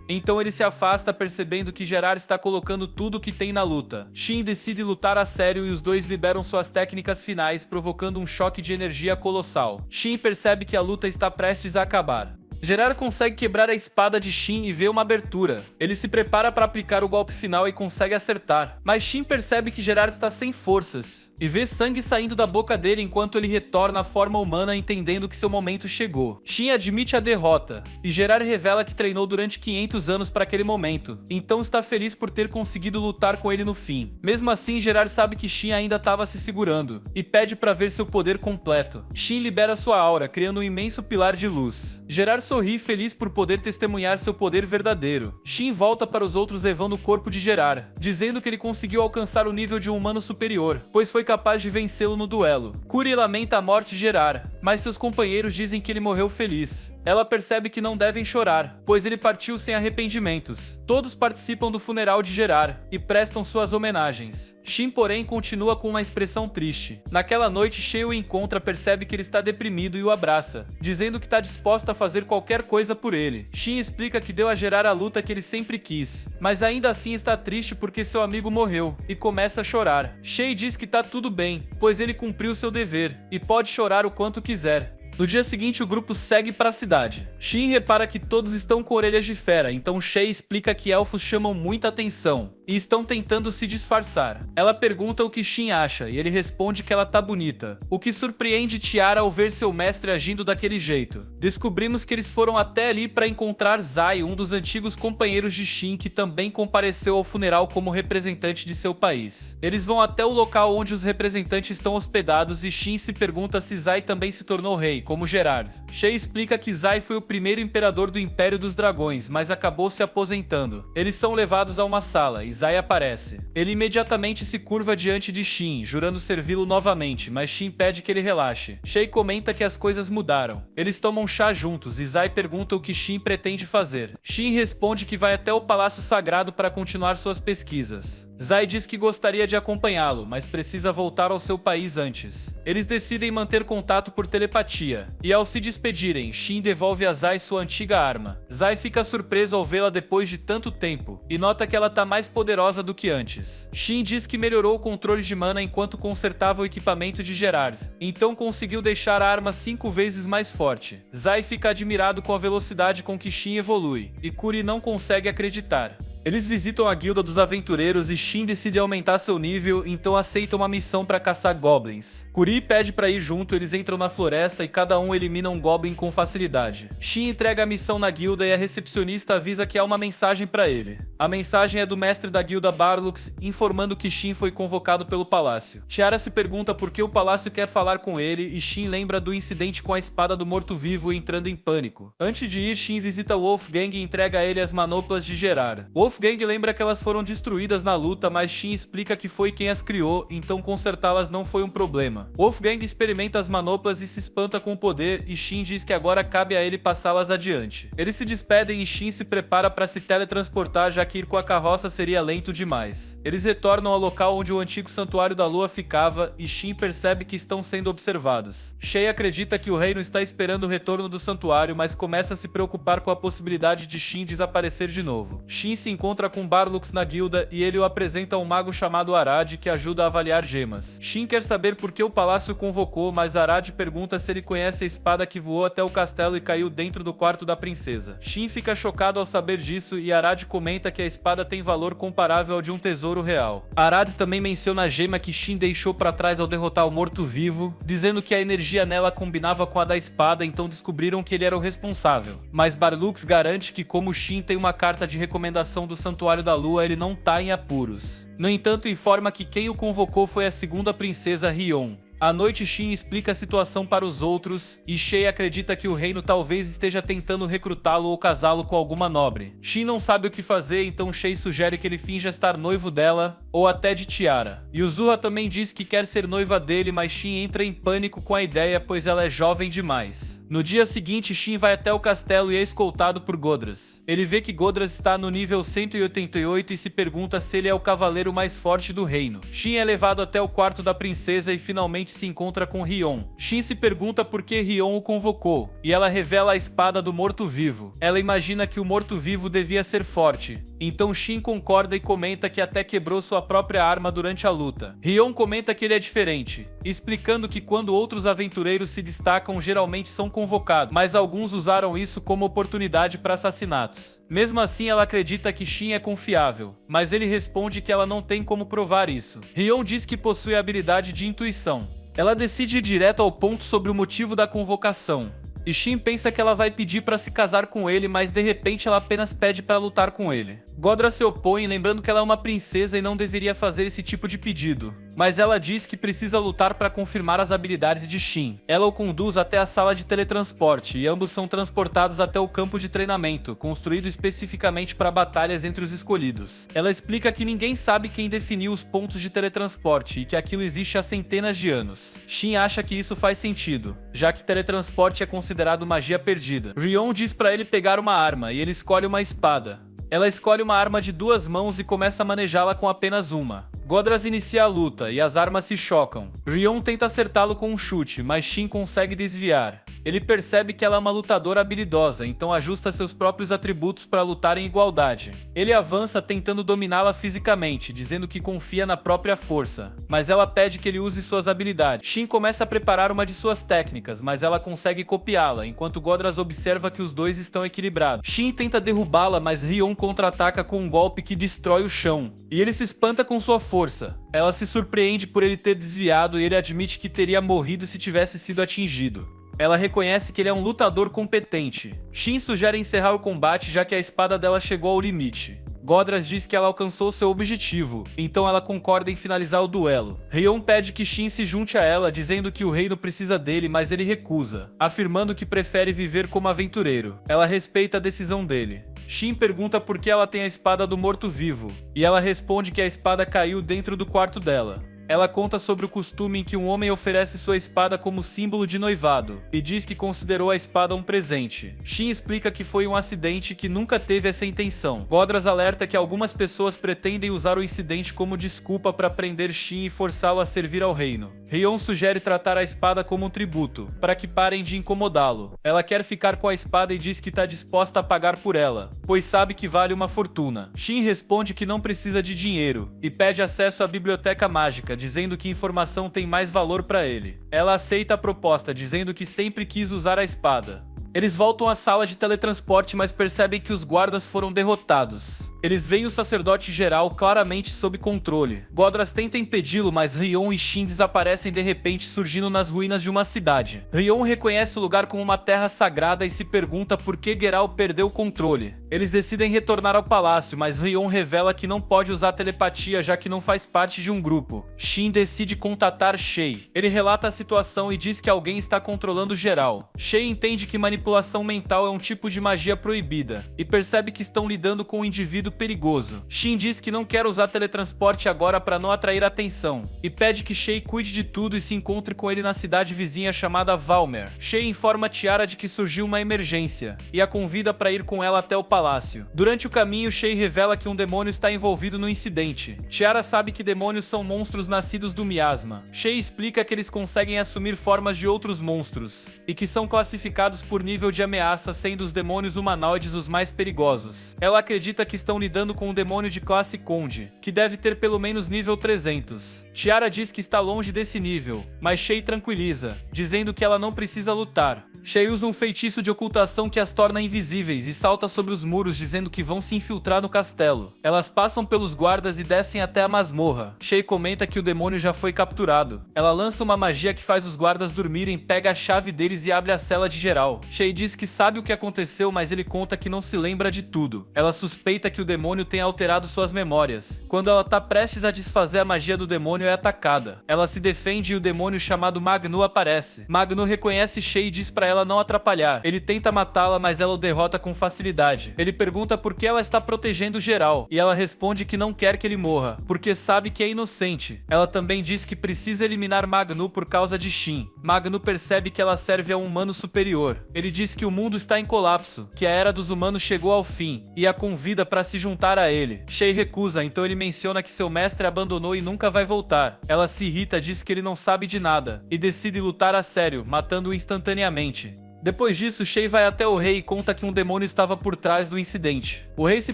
Então ele se afasta, percebendo que Gerard está colocando tudo o que tem na luta. Shin decide lutar a sério e os dois liberam suas técnicas finais, provocando um choque de energia colossal. Shin percebe que a luta está prestes a acabar. Gerard consegue quebrar a espada de Shin e vê uma abertura. Ele se prepara para aplicar o golpe final e consegue acertar. Mas Shin percebe que Gerard está sem forças e vê sangue saindo da boca dele enquanto ele retorna à forma humana, entendendo que seu momento chegou. Shin admite a derrota e Gerard revela que treinou durante 500 anos para aquele momento, então está feliz por ter conseguido lutar com ele no fim. Mesmo assim, Gerard sabe que Shin ainda estava se segurando e pede para ver seu poder completo. Shin libera sua aura, criando um imenso pilar de luz. Gerard sorri feliz por poder testemunhar seu poder verdadeiro. Shin volta para os outros levando o corpo de Gerard, dizendo que ele conseguiu alcançar o nível de um humano superior, pois foi capaz de vencê-lo no duelo. Curi lamenta a morte de Gerard, mas seus companheiros dizem que ele morreu feliz. Ela percebe que não devem chorar, pois ele partiu sem arrependimentos. Todos participam do funeral de Gerard e prestam suas homenagens. Shin, porém, continua com uma expressão triste. Naquela noite, Shay o encontra, percebe que ele está deprimido e o abraça, dizendo que está disposta a fazer qualquer coisa por ele. Shin explica que deu a Gerard a luta que ele sempre quis, mas ainda assim está triste porque seu amigo morreu e começa a chorar. Shay diz que tá tudo bem, pois ele cumpriu seu dever e pode chorar o quanto quiser. No dia seguinte, o grupo segue para a cidade. Shin repara que todos estão com orelhas de fera, então Shay explica que elfos chamam muita atenção e estão tentando se disfarçar. Ela pergunta o que Shin acha e ele responde que ela tá bonita, o que surpreende Tiara ao ver seu mestre agindo daquele jeito. Descobrimos que eles foram até ali para encontrar Zai, um dos antigos companheiros de Shin que também compareceu ao funeral como representante de seu país. Eles vão até o local onde os representantes estão hospedados e Shin se pergunta se Zai também se tornou rei, como Gerard. Shay explica que Zai foi o primeiro imperador do Império dos Dragões, mas acabou se aposentando. Eles são levados a uma sala e Zai aparece. Ele imediatamente se curva diante de Shin, jurando servi-lo novamente, mas Shin pede que ele relaxe. Shay comenta que as coisas mudaram. Eles tomam chá juntos e Zai pergunta o que Shin pretende fazer. Shin responde que vai até o Palácio Sagrado para continuar suas pesquisas. Zai diz que gostaria de acompanhá-lo, mas precisa voltar ao seu país antes. Eles decidem manter contato por telepatia, e ao se despedirem, Shin devolve a Zai sua antiga arma. Zai fica surpreso ao vê-la depois de tanto tempo, e nota que ela tá mais poderosa do que antes. Shin diz que melhorou o controle de mana enquanto consertava o equipamento de Gerard, então conseguiu deixar a arma 5 vezes mais forte. Zai fica admirado com a velocidade com que Shin evolui, e Curi não consegue acreditar. Eles visitam a guilda dos aventureiros e Shin decide aumentar seu nível, então aceita uma missão para caçar goblins. Kuri pede para ir junto, eles entram na floresta e cada um elimina um goblin com facilidade. Shin entrega a missão na guilda e a recepcionista avisa que há uma mensagem para ele. A mensagem é do mestre da guilda Barlux, informando que Shin foi convocado pelo palácio. Tiara se pergunta por que o palácio quer falar com ele e Shin lembra do incidente com a espada do morto-vivo entrando em pânico. Antes de ir, Shin visita Wolfgang e entrega a ele as manoplas de Gerard. Wolfgang lembra que elas foram destruídas na luta, mas Shin explica que foi quem as criou, então consertá-las não foi um problema. Wolfgang experimenta as manoplas e se espanta com o poder, e Shin diz que agora cabe a ele passá-las adiante. Eles se despedem e Shin se prepara para se teletransportar, já que ir com a carroça seria lento demais. Eles retornam ao local onde o antigo Santuário da Lua ficava, e Shin percebe que estão sendo observados. Shay acredita que o reino está esperando o retorno do santuário, mas começa a se preocupar com a possibilidade de Shin desaparecer de novo. Shin se encontra com Barlux na guilda e ele o apresenta a um mago chamado Arad que ajuda a avaliar gemas. Shin quer saber por que o palácio o convocou, mas Arad pergunta se ele conhece a espada que voou até o castelo e caiu dentro do quarto da princesa. Shin fica chocado ao saber disso e Arad comenta que a espada tem valor comparável ao de um tesouro real. Arad também menciona a gema que Shin deixou para trás ao derrotar o morto-vivo, dizendo que a energia nela combinava com a da espada, então descobriram que ele era o responsável. Mas Barlux garante que como Shin tem uma carta de recomendação do Santuário da Lua, ele não tá em apuros. No entanto, informa que quem o convocou foi a segunda princesa Rion. À noite, Shin explica a situação para os outros, e Shay acredita que o reino talvez esteja tentando recrutá-lo ou casá-lo com alguma nobre. Shin não sabe o que fazer, então Shay sugere que ele finja estar noivo dela, ou até de Tiara. Yuzuha também diz que quer ser noiva dele, mas Shin entra em pânico com a ideia, pois ela é jovem demais. No dia seguinte, Shin vai até o castelo e é escoltado por Godras. Ele vê que Godras está no nível 188 e se pergunta se ele é o cavaleiro mais forte do reino. Shin é levado até o quarto da princesa e finalmente se encontra com Rion. Shin se pergunta por que Rion o convocou, e ela revela a espada do morto-vivo. Ela imagina que o morto-vivo devia ser forte, então Shin concorda e comenta que até quebrou sua própria arma durante a luta. Rion comenta que ele é diferente, explicando que quando outros aventureiros se destacam geralmente são convocados, mas alguns usaram isso como oportunidade para assassinatos. Mesmo assim, ela acredita que Shin é confiável, mas ele responde que ela não tem como provar isso. Rion diz que possui a habilidade de intuição. Ela decide ir direto ao ponto sobre o motivo da convocação. E Shin pensa que ela vai pedir para se casar com ele, mas de repente ela apenas pede para lutar com ele. Godra se opõe, lembrando que ela é uma princesa e não deveria fazer esse tipo de pedido. Mas ela diz que precisa lutar para confirmar as habilidades de Shin. Ela o conduz até a sala de teletransporte e ambos são transportados até o campo de treinamento, construído especificamente para batalhas entre os escolhidos. Ela explica que ninguém sabe quem definiu os pontos de teletransporte e que aquilo existe há centenas de anos. Shin acha que isso faz sentido, já que teletransporte é considerado magia perdida. Rion diz para ele pegar uma arma e ele escolhe uma espada. Ela escolhe uma arma de 2 mãos e começa a manejá-la com apenas uma. Godras inicia a luta e as armas se chocam. Rion tenta acertá-lo com um chute, mas Shin consegue desviar. Ele percebe que ela é uma lutadora habilidosa, então ajusta seus próprios atributos para lutar em igualdade. Ele avança tentando dominá-la fisicamente, dizendo que confia na própria força, mas ela pede que ele use suas habilidades. Shin começa a preparar uma de suas técnicas, mas ela consegue copiá-la, enquanto Godras observa que os dois estão equilibrados. Shin tenta derrubá-la, mas Rion contra-ataca com um golpe que destrói o chão, e ele se espanta com sua força. Ela se surpreende por ele ter desviado e ele admite que teria morrido se tivesse sido atingido. Ela reconhece que ele é um lutador competente. Shin sugere encerrar o combate já que a espada dela chegou ao limite. Godras diz que ela alcançou seu objetivo, então ela concorda em finalizar o duelo. Rion pede que Shin se junte a ela, dizendo que o reino precisa dele, mas ele recusa, afirmando que prefere viver como aventureiro. Ela respeita a decisão dele. Shin pergunta por que ela tem a espada do morto-vivo, e ela responde que a espada caiu dentro do quarto dela. Ela conta sobre o costume em que um homem oferece sua espada como símbolo de noivado, e diz que considerou a espada um presente. Shin explica que foi um acidente e que nunca teve essa intenção. Godras alerta que algumas pessoas pretendem usar o incidente como desculpa para prender Shin e forçá-lo a servir ao reino. Rion sugere tratar a espada como um tributo, para que parem de incomodá-lo. Ela quer ficar com a espada e diz que está disposta a pagar por ela, pois sabe que vale uma fortuna. Shin responde que não precisa de dinheiro, e pede acesso à biblioteca mágica, dizendo que informação tem mais valor para ele. Ela aceita a proposta, dizendo que sempre quis usar a espada. Eles voltam à sala de teletransporte, mas percebem que os guardas foram derrotados. Eles veem o sacerdote geral claramente sob controle. Godras tenta impedi-lo, mas Rion e Shin desaparecem de repente, surgindo nas ruínas de uma cidade. Rion reconhece o lugar como uma terra sagrada e se pergunta por que Geralt perdeu o controle. Eles decidem retornar ao palácio, mas Rion revela que não pode usar telepatia já que não faz parte de um grupo. Shin decide contatar Shay. Ele relata a situação e diz que alguém está controlando geral. Shay entende que manipulação mental é um tipo de magia proibida e percebe que estão lidando com um indivíduo perigoso. Shin diz que não quer usar teletransporte agora para não atrair atenção e pede que Shay cuide de tudo e se encontre com ele na cidade vizinha chamada Valmer. Shay informa Tiara de que surgiu uma emergência e a convida para ir com ela até o palácio. Durante o caminho, Shay revela que um demônio está envolvido no incidente. Tiara sabe que demônios são monstros nascidos do miasma. Shay explica que eles conseguem assumir formas de outros monstros e que são classificados por nível de ameaça, sendo os demônios humanoides os mais perigosos. Ela acredita que estão lidando com um demônio de classe Conde, que deve ter pelo menos nível 300. Tiara diz que está longe desse nível, mas Shay tranquiliza, dizendo que ela não precisa lutar. Shay usa um feitiço de ocultação que as torna invisíveis e salta sobre os muros, dizendo que vão se infiltrar no castelo. Elas passam pelos guardas e descem até a masmorra. Shay comenta que o demônio já foi capturado. Ela lança uma magia que faz os guardas dormirem, pega a chave deles e abre a cela de geral. Shay diz que sabe o que aconteceu, mas ele conta que não se lembra de tudo. Ela suspeita que o demônio tenha alterado suas memórias. Quando ela tá prestes a desfazer a magia do demônio, é atacada. Ela se defende e o demônio chamado Magnu aparece. Magnu reconhece Shay e diz pra ela não atrapalhar. Ele tenta matá-la, mas ela o derrota com facilidade. Ele pergunta por que ela está protegendo geral, e ela responde que não quer que ele morra, porque sabe que é inocente. Ela também diz que precisa eliminar Magnu por causa de Shin. Magnu percebe que ela serve a um humano superior. Ele diz que o mundo está em colapso, que a era dos humanos chegou ao fim, e a convida para se juntar a ele. Shay recusa, então ele menciona que seu mestre abandonou e nunca vai voltar. Ela se irrita, diz que ele não sabe de nada, e decide lutar a sério, matando-o instantaneamente. Depois disso, Shay vai até o rei e conta que um demônio estava por trás do incidente. O rei se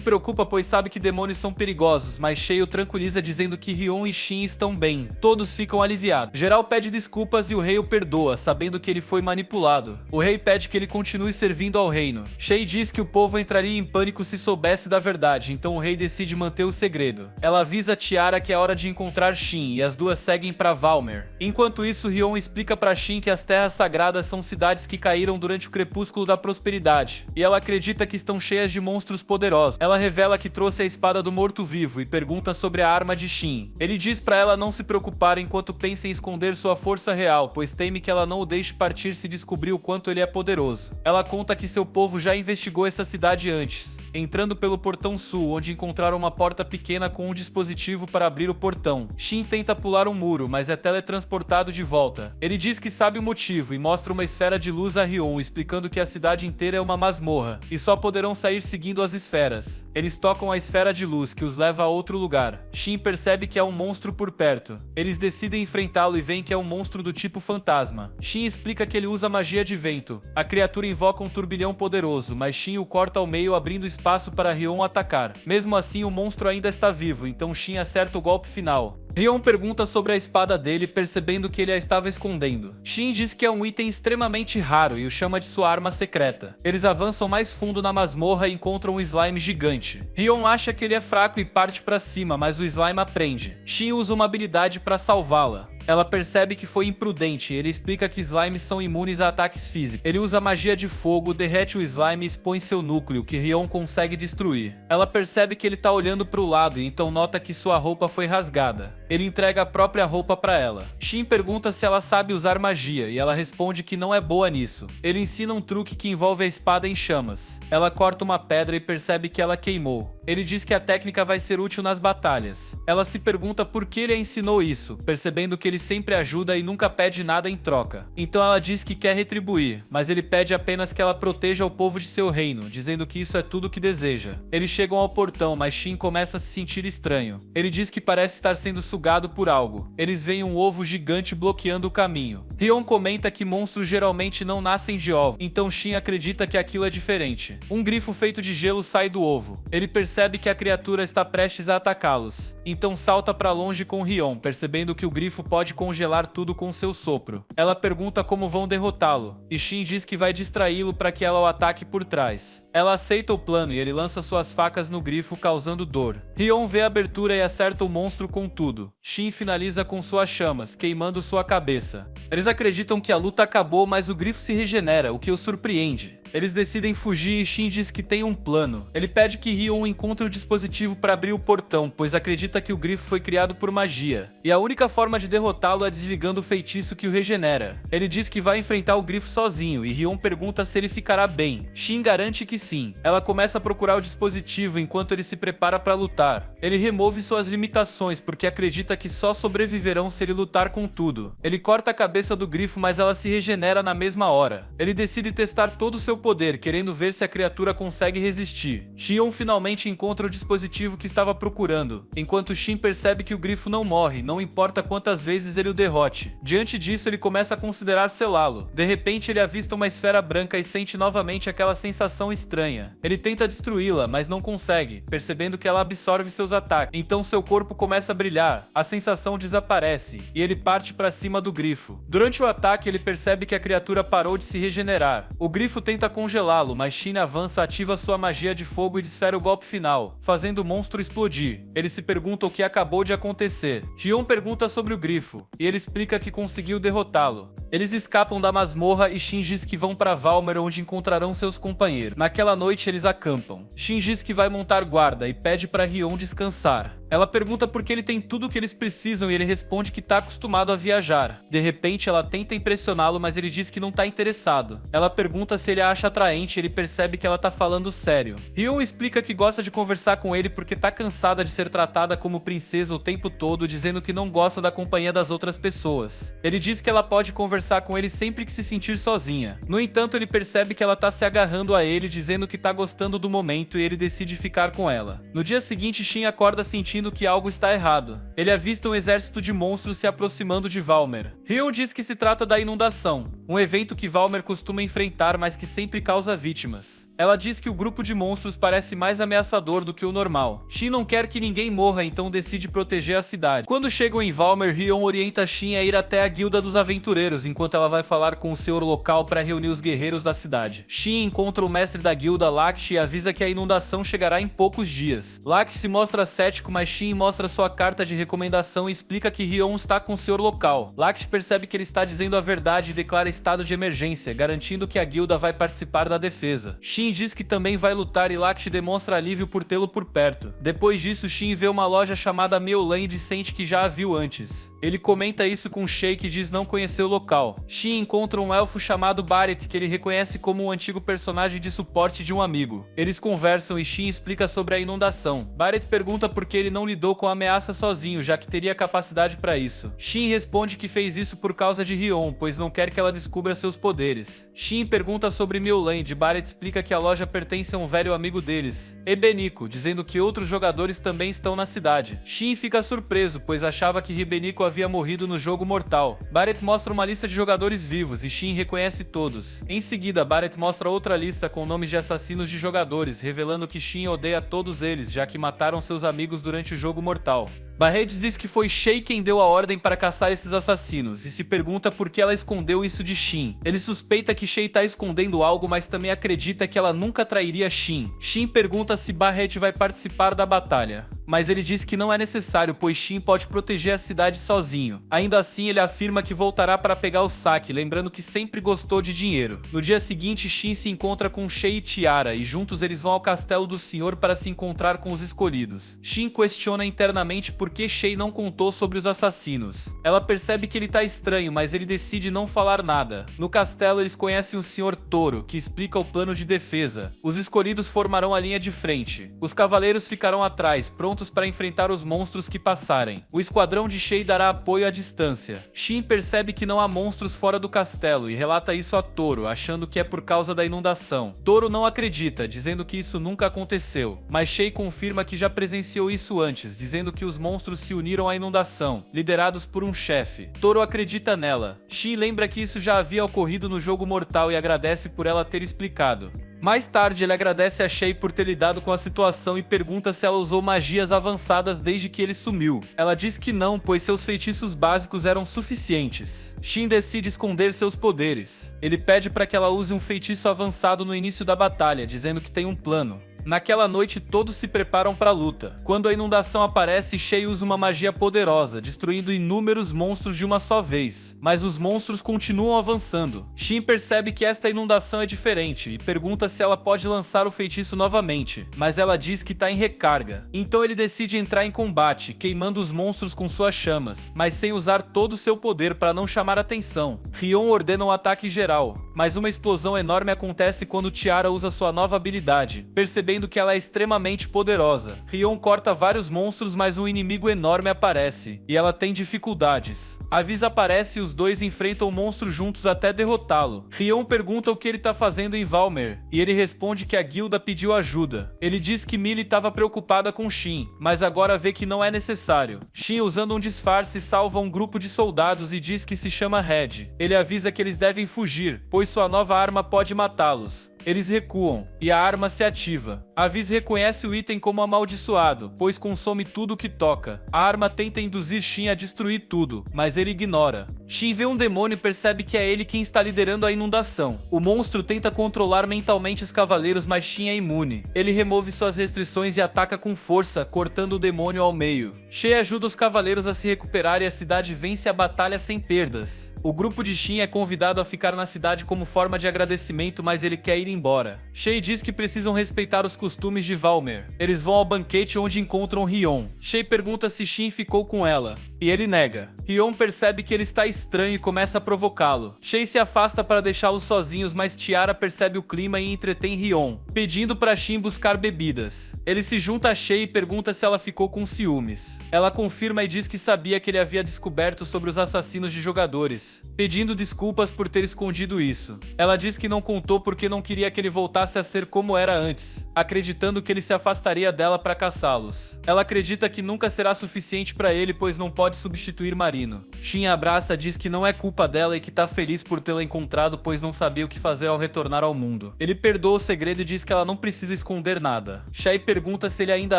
preocupa pois sabe que demônios são perigosos, mas Shay o tranquiliza dizendo que Rion e Shin estão bem. Todos ficam aliviados. Geral pede desculpas e o rei o perdoa, sabendo que ele foi manipulado. O rei pede que ele continue servindo ao reino. Shay diz que o povo entraria em pânico se soubesse da verdade, então o rei decide manter o segredo. Ela avisa Tiara que é hora de encontrar Shin e as duas seguem para Valmer. Enquanto isso, Rion explica para Shin que as terras sagradas são cidades que caíram durante o crepúsculo da prosperidade, e ela acredita que estão cheias de monstros poderosos. Ela revela que trouxe a espada do morto-vivo e pergunta sobre a arma de Shin. Ele diz para ela não se preocupar enquanto pensa em esconder sua força real, pois teme que ela não o deixe partir se descobrir o quanto ele é poderoso. Ela conta que seu povo já investigou essa cidade antes, entrando pelo portão sul, onde encontraram uma porta pequena com um dispositivo para abrir o portão. Shin tenta pular um muro, mas é teletransportado de volta. Ele diz que sabe o motivo e mostra uma esfera de luz a Rion, explicando que a cidade inteira é uma masmorra e só poderão sair seguindo as esferas. Eles tocam a esfera de luz que os leva a outro lugar. Shin percebe que há um monstro por perto. Eles decidem enfrentá-lo e veem que é um monstro do tipo fantasma. Shin explica que ele usa magia de vento. A criatura invoca um turbilhão poderoso, mas Shin o corta ao meio, abrindo espaço para Rion atacar. Mesmo assim, o monstro ainda está vivo, então Shin acerta o golpe final. Rion pergunta sobre a espada dele, percebendo que ele a estava escondendo. Shin diz que é um item extremamente raro e o chama de sua arma secreta. Eles avançam mais fundo na masmorra e encontram um slime gigante. Rion acha que ele é fraco e parte para cima, mas o slime aprende. Shin usa uma habilidade para salvá-la. Ela percebe que foi imprudente e ele explica que slimes são imunes a ataques físicos. Ele usa magia de fogo, derrete o slime e expõe seu núcleo, que Rion consegue destruir. Ela percebe que ele tá olhando pro lado e então nota que sua roupa foi rasgada. Ele entrega a própria roupa pra ela. Shin pergunta se ela sabe usar magia e ela responde que não é boa nisso. Ele ensina um truque que envolve a espada em chamas. Ela corta uma pedra e percebe que ela queimou. Ele diz que a técnica vai ser útil nas batalhas. Ela se pergunta por que ele a ensinou isso, percebendo que ele sempre ajuda e nunca pede nada em troca. Então ela diz que quer retribuir, mas ele pede apenas que ela proteja o povo de seu reino, dizendo que isso é tudo que deseja. Eles chegam ao portão, mas Shin começa a se sentir estranho. Ele diz que parece estar sendo sugado por algo. Eles veem um ovo gigante bloqueando o caminho. Rion comenta que monstros geralmente não nascem de ovo, então Shin acredita que aquilo é diferente. Um grifo feito de gelo sai do ovo. Ele percebe que a criatura está prestes a atacá-los, então salta para longe com Rion, percebendo que o grifo pode congelar tudo com seu sopro. Ela pergunta como vão derrotá-lo, e Shin diz que vai distraí-lo para que ela o ataque por trás. Ela aceita o plano e ele lança suas facas no grifo, causando dor. Rion vê a abertura e acerta o monstro com tudo. Shin finaliza com suas chamas, queimando sua cabeça. Eles acreditam que a luta acabou, mas o grifo se regenera, o que os surpreende. Eles decidem fugir e Shin diz que tem um plano. Ele pede que Rion encontre o dispositivo para abrir o portão, pois acredita que o grifo foi criado por magia. E a única forma de derrotá-lo é desligando o feitiço que o regenera. Ele diz que vai enfrentar o grifo sozinho e Rion pergunta se ele ficará bem. Shin garante que sim. Ela começa a procurar o dispositivo enquanto ele se prepara para lutar. Ele remove suas limitações porque acredita que só sobreviverão se ele lutar com tudo. Ele corta a cabeça do grifo, mas ela se regenera na mesma hora. Ele decide testar todo o seu poder, querendo ver se a criatura consegue resistir. Xion finalmente encontra o dispositivo que estava procurando, enquanto Shin percebe que o grifo não morre, não importa quantas vezes ele o derrote. Diante disso, ele começa a considerar selá-lo. De repente, ele avista uma esfera branca e sente novamente aquela sensação estranha. Ele tenta destruí-la, mas não consegue, percebendo que ela absorve seus ataques. Então seu corpo começa a brilhar, a sensação desaparece, e ele parte para cima do grifo. Durante o ataque, ele percebe que a criatura parou de se regenerar. O grifo tenta congelá-lo, mas Shin avança, ativa sua magia de fogo e desfere o golpe final, fazendo o monstro explodir. Ele se pergunta o que acabou de acontecer. Xion pergunta sobre o grifo, e ele explica que conseguiu derrotá-lo. Eles escapam da masmorra e Shin diz que vão para Valmer, onde encontrarão seus companheiros. Naquela noite eles acampam. Shin diz que vai montar guarda e pede para Rion descansar. Ela pergunta por que ele tem tudo o que eles precisam e ele responde que tá acostumado a viajar. De repente ela tenta impressioná-lo, mas ele diz que não tá interessado. Ela pergunta se ele a acha atraente e ele percebe que ela tá falando sério. Rion explica que gosta de conversar com ele porque tá cansada de ser tratada como princesa o tempo todo, dizendo que não gosta da companhia das outras pessoas. Ele diz que ela pode conversar com ele sempre que se sentir sozinha. No entanto, ele percebe que ela tá se agarrando a ele, dizendo que tá gostando do momento, e ele decide ficar com ela. No dia seguinte, Shin acorda sentindo que algo está errado. Ele avista um exército de monstros se aproximando de Valmer. Rion diz que se trata da inundação, um evento que Valmer costuma enfrentar, mas que sempre causa vítimas. Ela diz que o grupo de monstros parece mais ameaçador do que o normal. Shin não quer que ninguém morra, então decide proteger a cidade. Quando chegam em Valmer, Rion orienta Shin a ir até a guilda dos aventureiros, enquanto ela vai falar com o senhor local para reunir os guerreiros da cidade. Shin encontra o mestre da guilda, Laksh, e avisa que a inundação chegará em poucos dias. Laksh se mostra cético, mas Shin mostra sua carta de recomendação e explica que Rion está com o senhor local. Laksh percebe que ele está dizendo a verdade e declara estado de emergência, garantindo que a guilda vai participar da defesa. Shin diz que também vai lutar e Laksh demonstra alívio por tê-lo por perto. Depois disso, Shin vê uma loja chamada Meowland e sente que já a viu antes. Ele comenta isso com Sheik e diz não conhecer o local. Shin encontra um elfo chamado Barret, que ele reconhece como um antigo personagem de suporte de um amigo. Eles conversam e Shin explica sobre a inundação. Barret pergunta por que ele não lidou com a ameaça sozinho, já que teria capacidade para isso. Shin responde que fez isso por causa de Rion, pois não quer que ela descubra seus poderes. Shin pergunta sobre Meowland. Barret explica que a loja pertence a um velho amigo deles, Ebenico, dizendo que outros jogadores também estão na cidade. Shin fica surpreso, pois achava que Ebenico havia morrido no jogo mortal. Barret mostra uma lista de jogadores vivos e Shin reconhece todos. Em seguida, Barret mostra outra lista com nomes de assassinos de jogadores, revelando que Shin odeia todos eles, já que mataram seus amigos durante o jogo mortal. Barret diz que foi Shay quem deu a ordem para caçar esses assassinos, e se pergunta por que ela escondeu isso de Shin. Ele suspeita que Shay tá escondendo algo, mas também acredita que ela nunca trairia Shin. Shin pergunta se Barret vai participar da batalha, mas ele diz que não é necessário, pois Shin pode proteger a cidade sozinho. Ainda assim, ele afirma que voltará para pegar o saque, lembrando que sempre gostou de dinheiro. No dia seguinte, Shin se encontra com Shay e Tiara, e juntos eles vão ao castelo do senhor para se encontrar com os escolhidos. Shin questiona internamente por que Shay não contou sobre os assassinos. Ela percebe que ele tá estranho, mas ele decide não falar nada. No castelo, eles conhecem o Sr. Toro, que explica o plano de defesa. Os escolhidos formarão a linha de frente. Os cavaleiros ficarão atrás, prontos prontos para enfrentar os monstros que passarem. O esquadrão de Shay dará apoio à distância. Shin percebe que não há monstros fora do castelo e relata isso a Toro, achando que é por causa da inundação. Toro não acredita, dizendo que isso nunca aconteceu, mas Shay confirma que já presenciou isso antes, dizendo que os monstros se uniram à inundação, liderados por um chefe. Toro acredita nela. Shin lembra que isso já havia ocorrido no jogo mortal e agradece por ela ter explicado. Mais tarde, ele agradece a Shay por ter lidado com a situação e pergunta se ela usou magias avançadas desde que ele sumiu. Ela diz que não, pois seus feitiços básicos eram suficientes. Shin decide esconder seus poderes. Ele pede para que ela use um feitiço avançado no início da batalha, dizendo que tem um plano. Naquela noite, todos se preparam para a luta. Quando a inundação aparece, Shay usa uma magia poderosa, destruindo inúmeros monstros de uma só vez. Mas os monstros continuam avançando. Shin percebe que esta inundação é diferente e pergunta se ela pode lançar o feitiço novamente, mas ela diz que está em recarga. Então ele decide entrar em combate, queimando os monstros com suas chamas, mas sem usar todo o seu poder para não chamar atenção. Rion ordena um ataque geral, mas uma explosão enorme acontece quando Tiara usa sua nova habilidade, percebendo que ela é extremamente poderosa. Rion corta vários monstros, mas um inimigo enorme aparece, e ela tem dificuldades. A Viz aparece e os dois enfrentam o monstro juntos até derrotá-lo. Rion pergunta o que ele está fazendo em Valmer, e ele responde que a guilda pediu ajuda. Ele diz que Millie estava preocupada com Shin, mas agora vê que não é necessário. Shin, usando um disfarce, salva um grupo de soldados e diz que se chama Red. Ele avisa que eles devem fugir, pois sua nova arma pode matá-los. Eles recuam, e a arma se ativa. A Viz reconhece o item como amaldiçoado, pois consome tudo o que toca. A arma tenta induzir Shin a destruir tudo, mas ele ignora. Shin vê um demônio e percebe que é ele quem está liderando a inundação. O monstro tenta controlar mentalmente os cavaleiros, mas Shin é imune. Ele remove suas restrições e ataca com força, cortando o demônio ao meio. Shay ajuda os cavaleiros a se recuperar e a cidade vence a batalha sem perdas. O grupo de Shin é convidado a ficar na cidade como forma de agradecimento, mas ele quer ir embora. Shay diz que precisam respeitar os costumes de Valmer. Eles vão ao banquete onde encontram Rion. Shay pergunta se Shin ficou com ela, e ele nega. Rion percebe que ele está estranho e começa a provocá-lo. Shay se afasta para deixá-los sozinhos, mas Tiara percebe o clima e entretém Rion, pedindo para Shin buscar bebidas. Ele se junta a Shay e pergunta se ela ficou com ciúmes. Ela confirma e diz que sabia que ele havia descoberto sobre os assassinos de jogadores, pedindo desculpas por ter escondido isso. Ela diz que não contou porque não queria que ele voltasse a ser como era antes, acreditando que ele se afastaria dela para caçá-los. Ela acredita que nunca será suficiente para ele, pois não pode substituir Marino. Shin abraça, diz que não é culpa dela e que tá feliz por tê-la encontrado, pois não sabia o que fazer ao retornar ao mundo. Ele perdoa o segredo e diz que ela não precisa esconder nada. Shay pergunta se ele ainda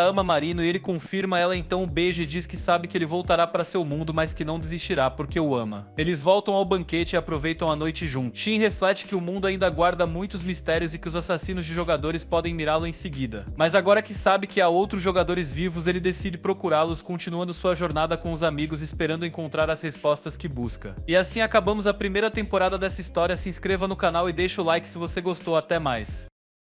ama Marino e ele confirma. Ela então o beija e diz que sabe que ele voltará para seu mundo, mas que não desistirá porque o ama. Eles voltam ao banquete e aproveitam a noite juntos. Shin reflete que o mundo ainda guarda muitos mistérios e que os assassinos de jogadores podem mirá-lo em seguida. Mas agora que sabe que há outros jogadores vivos, ele decide procurá-los, continuando sua jornada com os amigos, esperando encontrar as respostas que busca. E assim acabamos a primeira temporada dessa história. Se inscreva no canal e deixa o like se você gostou. Até mais.